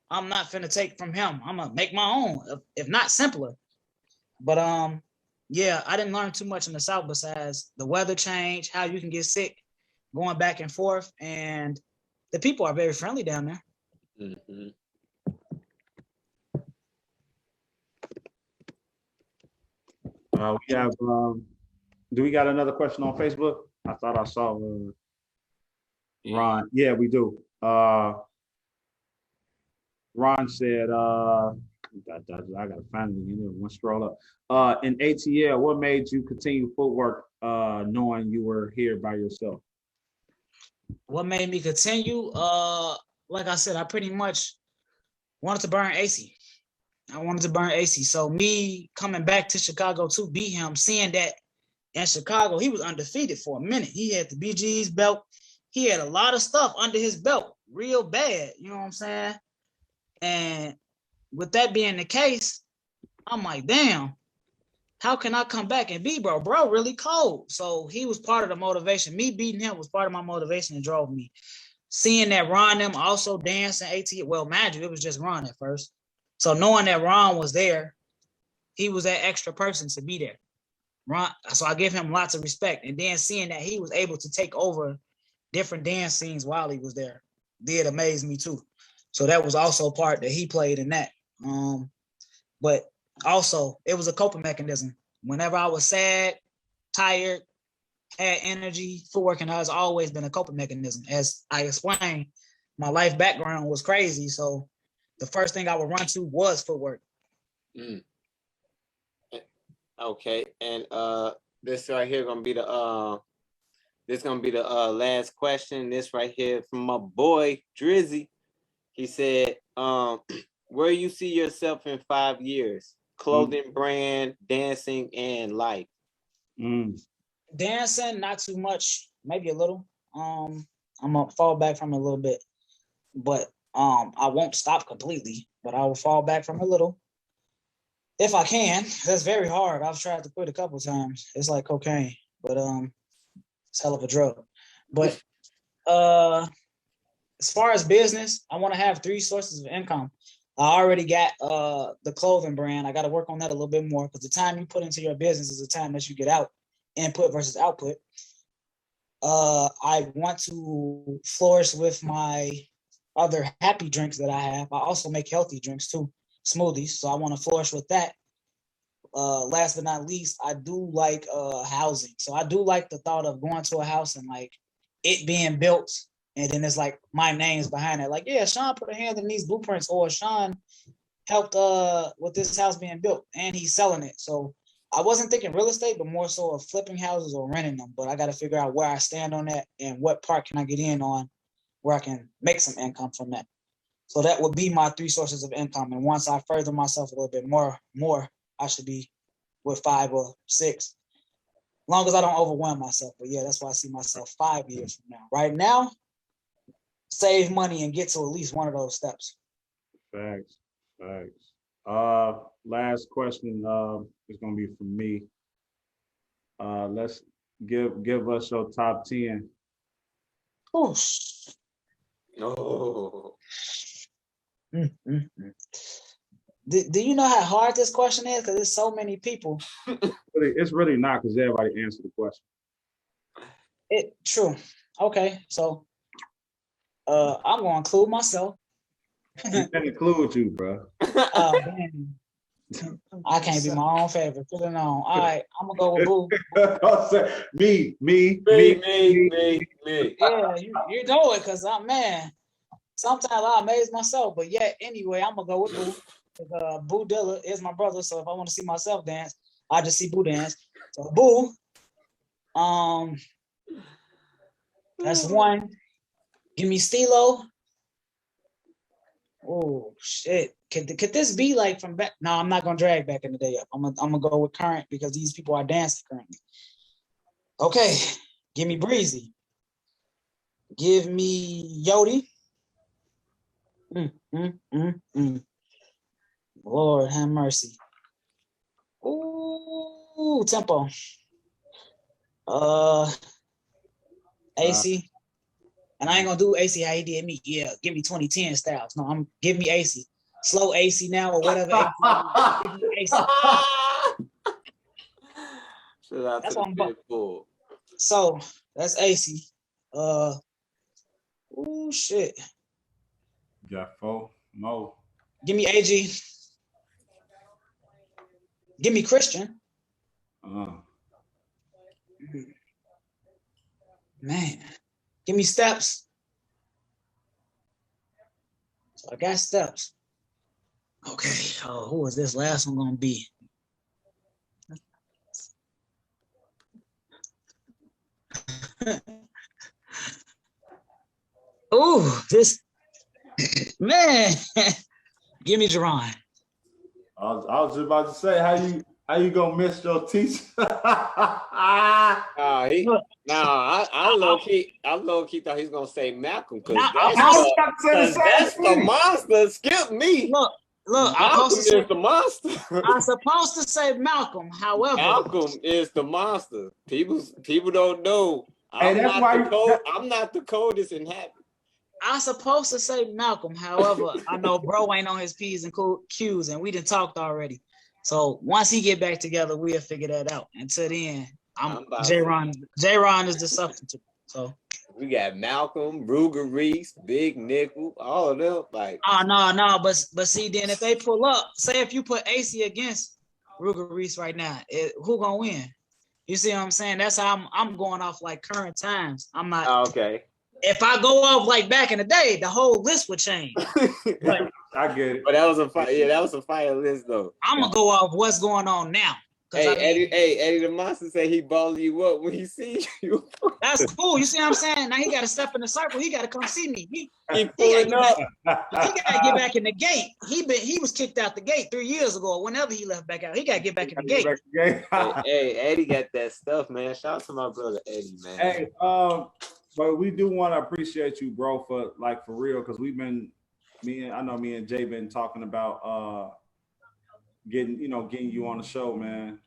I'm not finna take from him. I'm gonna make my own, if not simpler. But yeah, I didn't learn too much in the South besides the weather change, how you can get sick, going back and forth, and the people are very friendly down there. Mm-hmm. We have. Do we got another question on Facebook? I thought I saw Ron. Yeah, we do. Ron said, I gotta find it again. One scroll up. In ATL, what made you continue Footwork knowing you were here by yourself? What made me continue? Like I said, I pretty much wanted to burn AC. I wanted to burn AC. So me coming back to Chicago to beat him, seeing that in Chicago, he was undefeated for a minute. He had the BG's belt. He had a lot of stuff under his belt, real bad. You know what I'm saying? And with that being the case, I'm like, damn, how can I come back and beat bro? Bro, really cold. So he was part of the motivation. Me beating him was part of my motivation and drove me. Seeing that Ron them also dancing AT, well, imagine it was just Ron at first. So knowing that Ron was there, he was that extra person to be there. Ron, so I give him lots of respect. And then seeing that he was able to take over different dance scenes while he was there did amaze me too. So that was also a part that he played in that. But also, it was a coping mechanism. Whenever I was sad, tired, had energy, Footwork has always been a coping mechanism. As I explained, my life background was crazy. So the first thing I would run to was Footwork. Mm. Okay, and this right here gonna be the last question. This right here from my boy Drizzy. He said, where you see yourself in 5 years? Clothing brand, dancing, and life. Dancing, not too much, maybe a little. I'm gonna fall back from a little bit, but I won't stop completely, but I will fall back from a little. If I can. That's very hard. I've tried to quit a couple times. It's like cocaine, but it's hell of a drug. But as far as business, I want to have 3 sources of income. I already got the clothing brand. I got to work on that a little bit more because the time you put into your business is the time that you get out, input versus output. I want to flourish with my other happy drinks that I have. I also make healthy drinks too, smoothies. So I want to flourish with that. Last but not least, I do like housing. So I do like the thought of going to a house and like it being built, and then it's like my name's behind it. Like, yeah, Sean put a hand in these blueprints, or Sean helped with this house being built, and he's selling it. So I wasn't thinking real estate, but more so of flipping houses or renting them. But I got to figure out where I stand on that and what part can I get in on where I can make some income from that. So that would be my 3 sources of income. And once I further myself a little bit more, I should be with 5 or 6. As long as I don't overwhelm myself. But yeah, that's why I see myself 5 years from now. Right now, save money and get to at least one of those steps. Facts. Last question is gonna be from me. Let's give us your top 10. Oh. Oh. Do you know how hard this question is? Because there's so many people. It's really not, because everybody answered the question. True. Okay, so I'm gonna include myself. You can include you, bro. Man. I can't be my own favorite. Put it on. All right, I'm gonna go with Boo. Me. Yeah, you know it, cause I'm man. sometimes I amaze myself, but yeah, anyway, I'm gonna go with Boo. Boo Dilla is my brother, so if I want to see myself dance, I just see Boo dance. So Boo, that's one. Give me Stilo. Oh shit! Could this be like from back? No, I'm not gonna drag back in the day up. I'm gonna go with current because these people are dancing currently. Okay, give me Breezy. Give me Yodi. Lord have mercy. Ooh, Tempo. AC. And I ain't gonna do AC how he did me. Yeah, give me 2010 styles. No, give me AC. Slow AC now or whatever. Give me AC. That's what I'm cool. So that's AC. Oh shit. Got 4 more. Give me AG. Give me Christian. Man. Give me Steps. So I got Steps. Okay. Oh, who is this last one gonna be? Ooh, this man. Give me Jerron. I was just about to say, how you gonna miss your teacher? I low key thought he was gonna say Malcolm because that's the monster. Skip me. Look, Malcolm is the monster. I'm supposed to say Malcolm. However, Malcolm is the monster. People don't know. I'm not the coldest inhabitant. I'm supposed to say Malcolm. However, I know bro ain't on his P's and Q's, and we done talked already. So once he get back together, we'll figure that out. Until then, J-Ron. J-Ron is the substitute. So we got Malcolm, Ruger Reese, Big Nickel, all of them. Like no. But see, then if they pull up, say if you put AC against Ruger Reese right now, who gonna win? You see what I'm saying? That's how I'm going off like current times. I'm not okay. If I go off like back in the day, the whole list would change. But I get it. But that was a fire. Yeah, that was a fire list though. I'm gonna go off what's going on now. Hey, Eddie the Monster said he balling you up when he sees you. That's cool. You see what I'm saying? Now he got to step in the circle. He got to come see me. He pulling up. He got to get back in the gate. He was kicked out the gate 3 years ago. Whenever he left back out, he got to get back in the gate. Hey, Eddie got that stuff, man. Shout out to my brother Eddie, man. Hey, but we do want to appreciate you, bro, for real, because we've been me and Jay been talking about getting you on the show, man.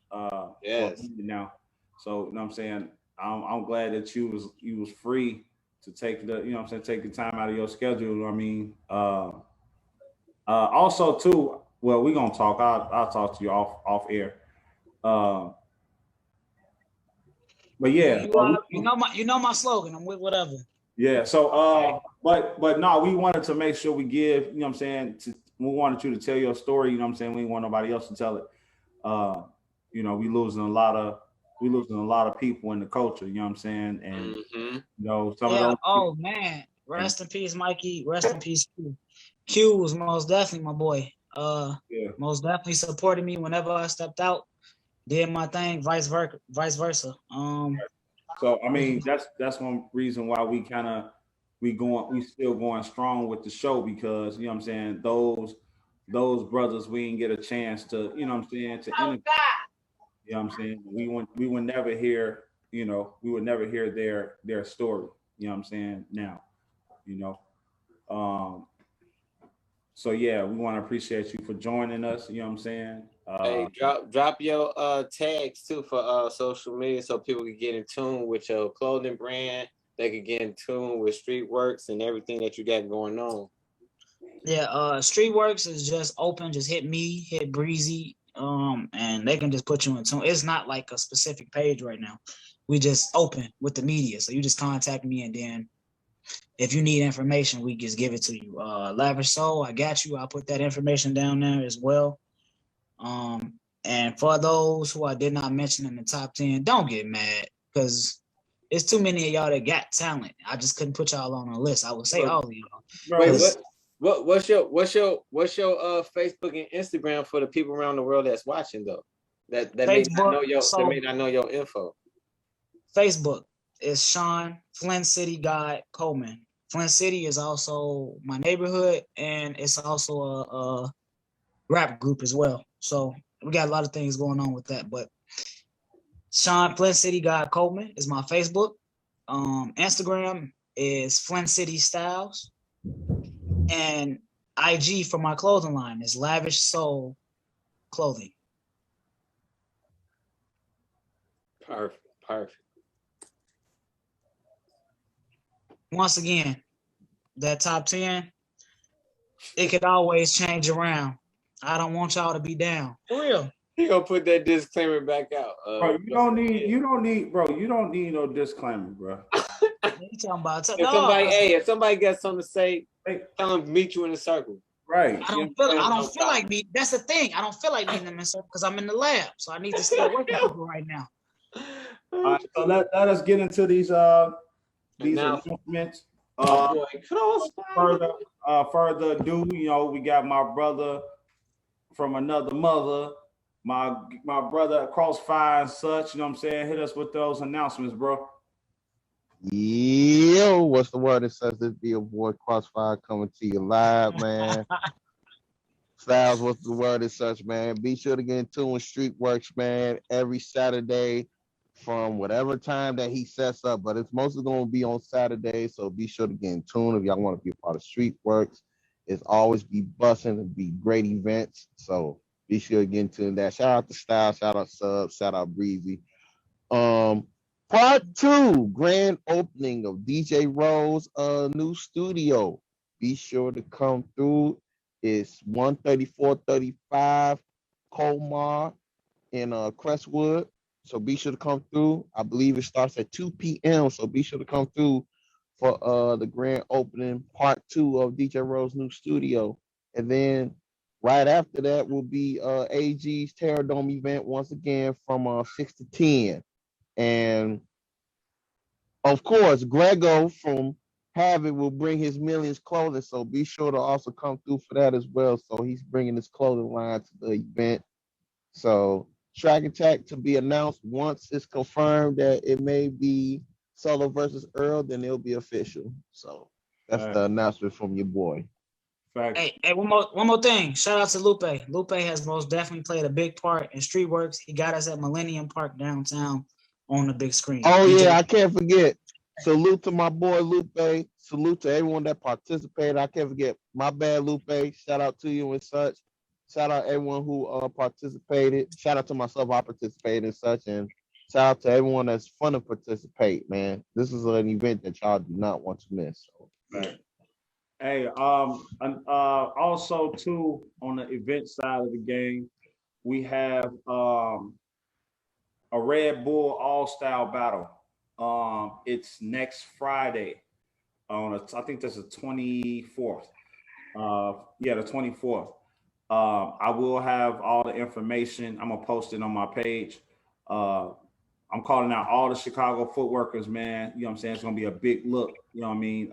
Yes. Now, so you know what I'm saying, I'm glad that you was free to take take the time out of your schedule. I mean, also too, well, we're gonna talk. I'll talk to you off air. But yeah, you know my slogan. I'm with whatever. Yeah. So, but no, we wanted to make sure we give. You know what I'm saying? We wanted you to tell your story. You know what I'm saying? We didn't want nobody else to tell it. We losing a lot of people in the culture. You know what I'm saying? And some of those. Oh man, rest in peace, Mikey. Rest in peace, Q. Q was most definitely my boy. Most definitely supported me whenever I stepped out. Did my thing, vice versa. So I mean, that's one reason why we still going strong with the show, because you know what I'm saying, those brothers we didn't get a chance to, you know what I'm saying, to interview. You know what I'm saying? We would never hear, their story. You know what I'm saying? Now, so yeah, we want to appreciate you for joining us. You know what I'm saying? Hey, drop your tags too for social media so people can get in tune with your clothing brand. They can get in tune with Streetworks and everything that you got going on. Yeah, Streetworks is just open. Just hit me, hit Breezy, and they can just put you in tune. It's not like a specific page right now. We just open with the media, so you just contact me, and then if you need information, we just give it to you. Lavish Soul, I got you. I'll put that information down there as well. And for those who I did not mention in the top 10, don't get mad, because it's too many of y'all that got talent. I just couldn't put y'all on a list. I would say all of y'all. Wait, what's your Facebook and Instagram for the people around the world that's watching though? That may not know your info. Facebook is Sean Flint City God Coleman. Flint City is also my neighborhood, and it's also a rap group as well. So we got a lot of things going on with that. But Sean Flint City God Coleman is my Facebook. Instagram is Flint City Styles, and IG for my clothing line is Lavish Soul Clothing. Perfect. Once again, that top 10, it could always change around. I don't want y'all to be down. For real. He gonna put that disclaimer back out. Bro, you don't need no disclaimer, bro. You talking about if somebody got something to say, tell them meet you in a circle. Right. I don't feel like me. That's the thing. I don't feel like meeting them in circle because I'm in the lab, so I need to still work with people right now. All right, so let us get into these announcements. Further ado, we got my brother from another mother, my brother Proph3cy and such. You know what I'm saying? Hit us with those announcements, bro. Yo, what's the word? It says this be your boy Proph3cy coming to you live, man. Stylez, what's the word? It such, man. Be sure to get in tune with Streetworks, man, every Saturday from whatever time that he sets up, but it's mostly going to be on Saturday, so be sure to get in tune if y'all want to be a part of Streetworks. It's always be busting and be great events, so be sure to get into that. Shout out to Stylez, shout out Sub, shout out Breezy. Part 2, grand opening of DJ Rose new studio. Be sure to come through. It's 13435 Colmar in Crestwood. So be sure to come through. I believe it starts at 2 p.m. So be sure to come through for the grand opening, part 2 of DJ Rose new studio. And then right after that will be AG's Terror Dome event once again from 6 to 10. And of course, Grego from Havoc will bring his Millions clothing. So be sure to also come through for that as well. So he's bringing his clothing line to the event. So Track Attack to be announced once it's confirmed that it may be Solo versus Earl, then it'll be official. So that's the announcement from your boy. Facts. Hey, one more thing. Shout out to Lupe. Lupe has most definitely played a big part in Streetworks. He got us at Millennium Park downtown on the big screen. Oh yeah, I can't forget. Salute to my boy Lupe. Salute to everyone that participated. I can't forget. My bad, Lupe. Shout out to you and such. Shout out everyone who participated. Shout out to myself, I participated and such. And shout out to everyone that's fun to participate, man. This is an event that y'all do not want to miss. So. Right. Hey, also too, on the event side of the game, we have a Red Bull All-Style Battle. It's next Friday I think that's the 24th. The 24th. I will have all the information. I'm gonna post it on my page. I'm calling out all the Chicago footworkers, man. You know what I'm saying? It's gonna be a big look. You know what I mean?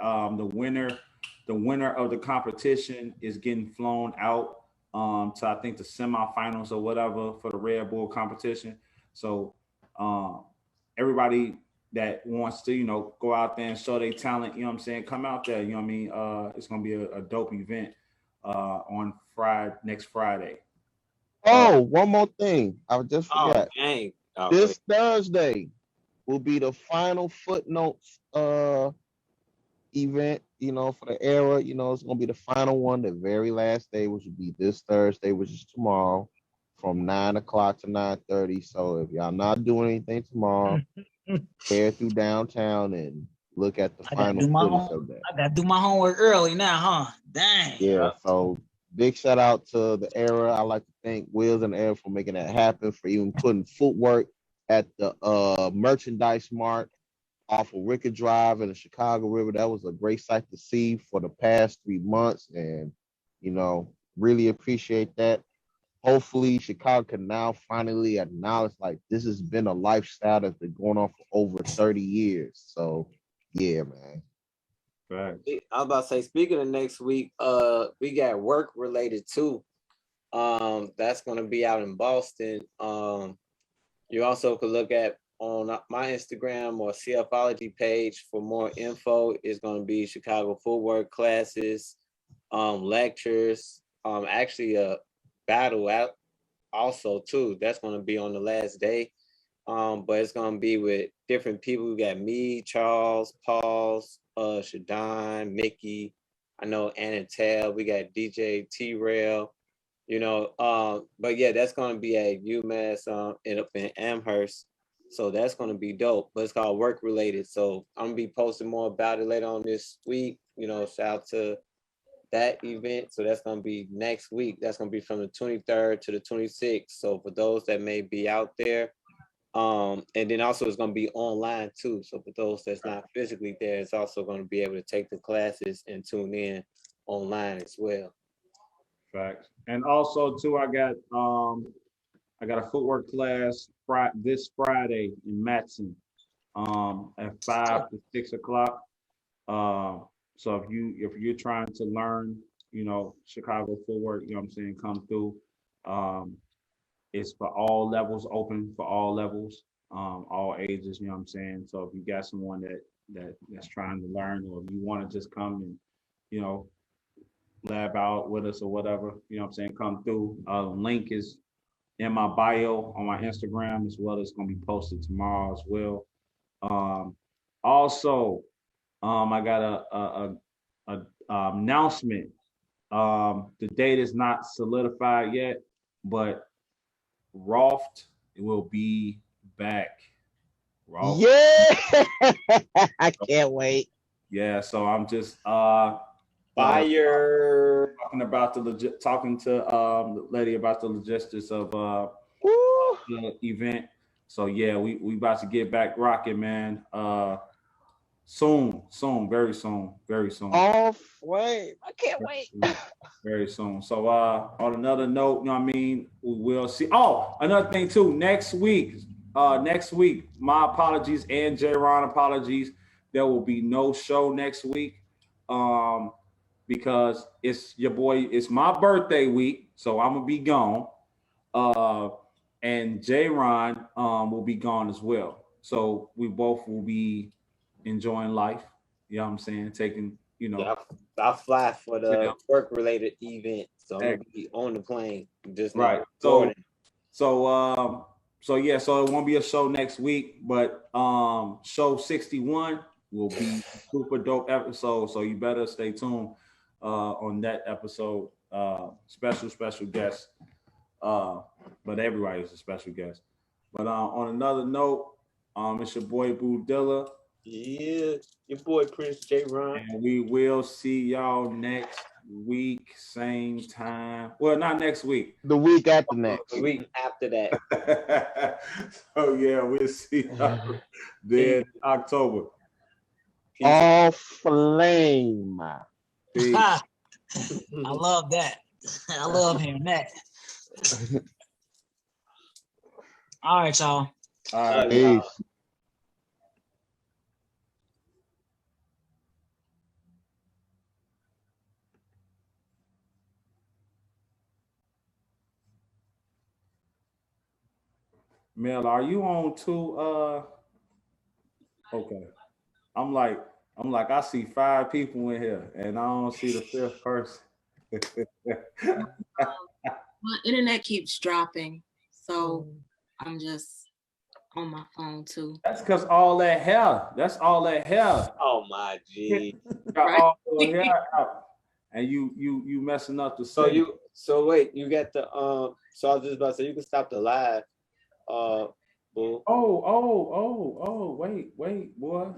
The winner of the competition is getting flown out to I think the semifinals or whatever for the Red Bull competition. So everybody that wants to, go out there and show their talent, you know what I'm saying, come out there. You know what I mean? It's gonna be a dope event on next Friday. Oh, one more thing. I just forgot. Oh, dang. This Thursday will be the final Footnotes event, for the era. It's gonna be the final one, the very last day, which will be this Thursday, which is tomorrow, from 9 o'clock to 9:30. So if y'all not doing anything tomorrow, head through downtown and look at the final footage of that. I gotta do my homework early now, huh? Dang. Yeah, so big shout out to the era. I like to thank Wills and the Era for making that happen, for even putting Footwork at the merchandise mart off of Rickett Drive in the Chicago River. That was a great sight to see for the past 3 months, and really appreciate that. hopefully Chicago can now finally acknowledge like this has been a lifestyle that's been going on for over 30 years. So yeah, man. Right. I was about to say, speaking of next week, we got work related too. That's gonna be out in Boston. You also could look at on my Instagram or CFology page for more info. It's gonna be Chicago Footwork classes, lectures, actually a battle out also too. That's gonna be on the last day. But it's gonna be with different people. We got me, Charles, Pauls, Shadon, Mickey. I know Ann and Tab. We got DJ T-Rail. But yeah, that's gonna be at UMass up in Amherst. So that's gonna be dope. But it's called work related. So I'm gonna be posting more about it later on this week. Shout out to that event. So that's gonna be next week. That's gonna be from the 23rd to the 26th. So for those that may be out there. And then also it's going to be online too. So for those that's not physically there, it's also going to be able to take the classes and tune in online as well. Facts. And also too, I got a footwork class this Friday in Matson at 5 to 6 o'clock. So if you're trying to learn, Chicago footwork, you know what I'm saying, come through. It's for all levels, open for all levels, all ages, you know what I'm saying? So if you got someone that's trying to learn, or if you want to just come and, lab out with us or whatever, you know what I'm saying, come through. Link is in my bio on my Instagram as well. It's going to be posted tomorrow as well. Also, I got a announcement. The date is not solidified yet, but Roft will be back. Roft. Yeah, I can't wait. Yeah, so I'm just fire talking to the lady about the logistics of the event. So yeah, we about to get back rocking, man. Soon, very soon. Off way. I can't wait. Very soon. So on another note, you know what I mean, we will see. Oh, another thing too, next week, my apologies and J-Ron apologies. There will be no show next week. Because it's my birthday week, so I'm gonna be gone. And J-Ron will be gone as well. So we both will be enjoying life. You know what I'm saying? Taking, I'll fly for the work-related event, so I'm gonna be on the plane. Just right. So yeah. So it won't be a show next week, but show 61 will be super dope episode. So you better stay tuned on that episode. Special guest. But everybody is a special guest. But on another note, it's your boy Boo Dilla. Yeah, your boy Prince J-Ron. And we will see y'all next week, same time. Well, not next week. The week after next. The week after that. So yeah, we'll see y'all then in October. Peace. All flame. Peace. I love that. I love hearing that. All right, y'all. All right. Peace. Mel, are you on too? Okay. I'm like, I see 5 people in here and I don't see the 5th person. My internet keeps dropping, so I'm just on my phone too. That's because all that hair. That's all that hair. Oh my G. Got all the hair out. And you messing up the So wait, you got the so I was just about to say you can stop the live. Boo. Oh, wait, boy.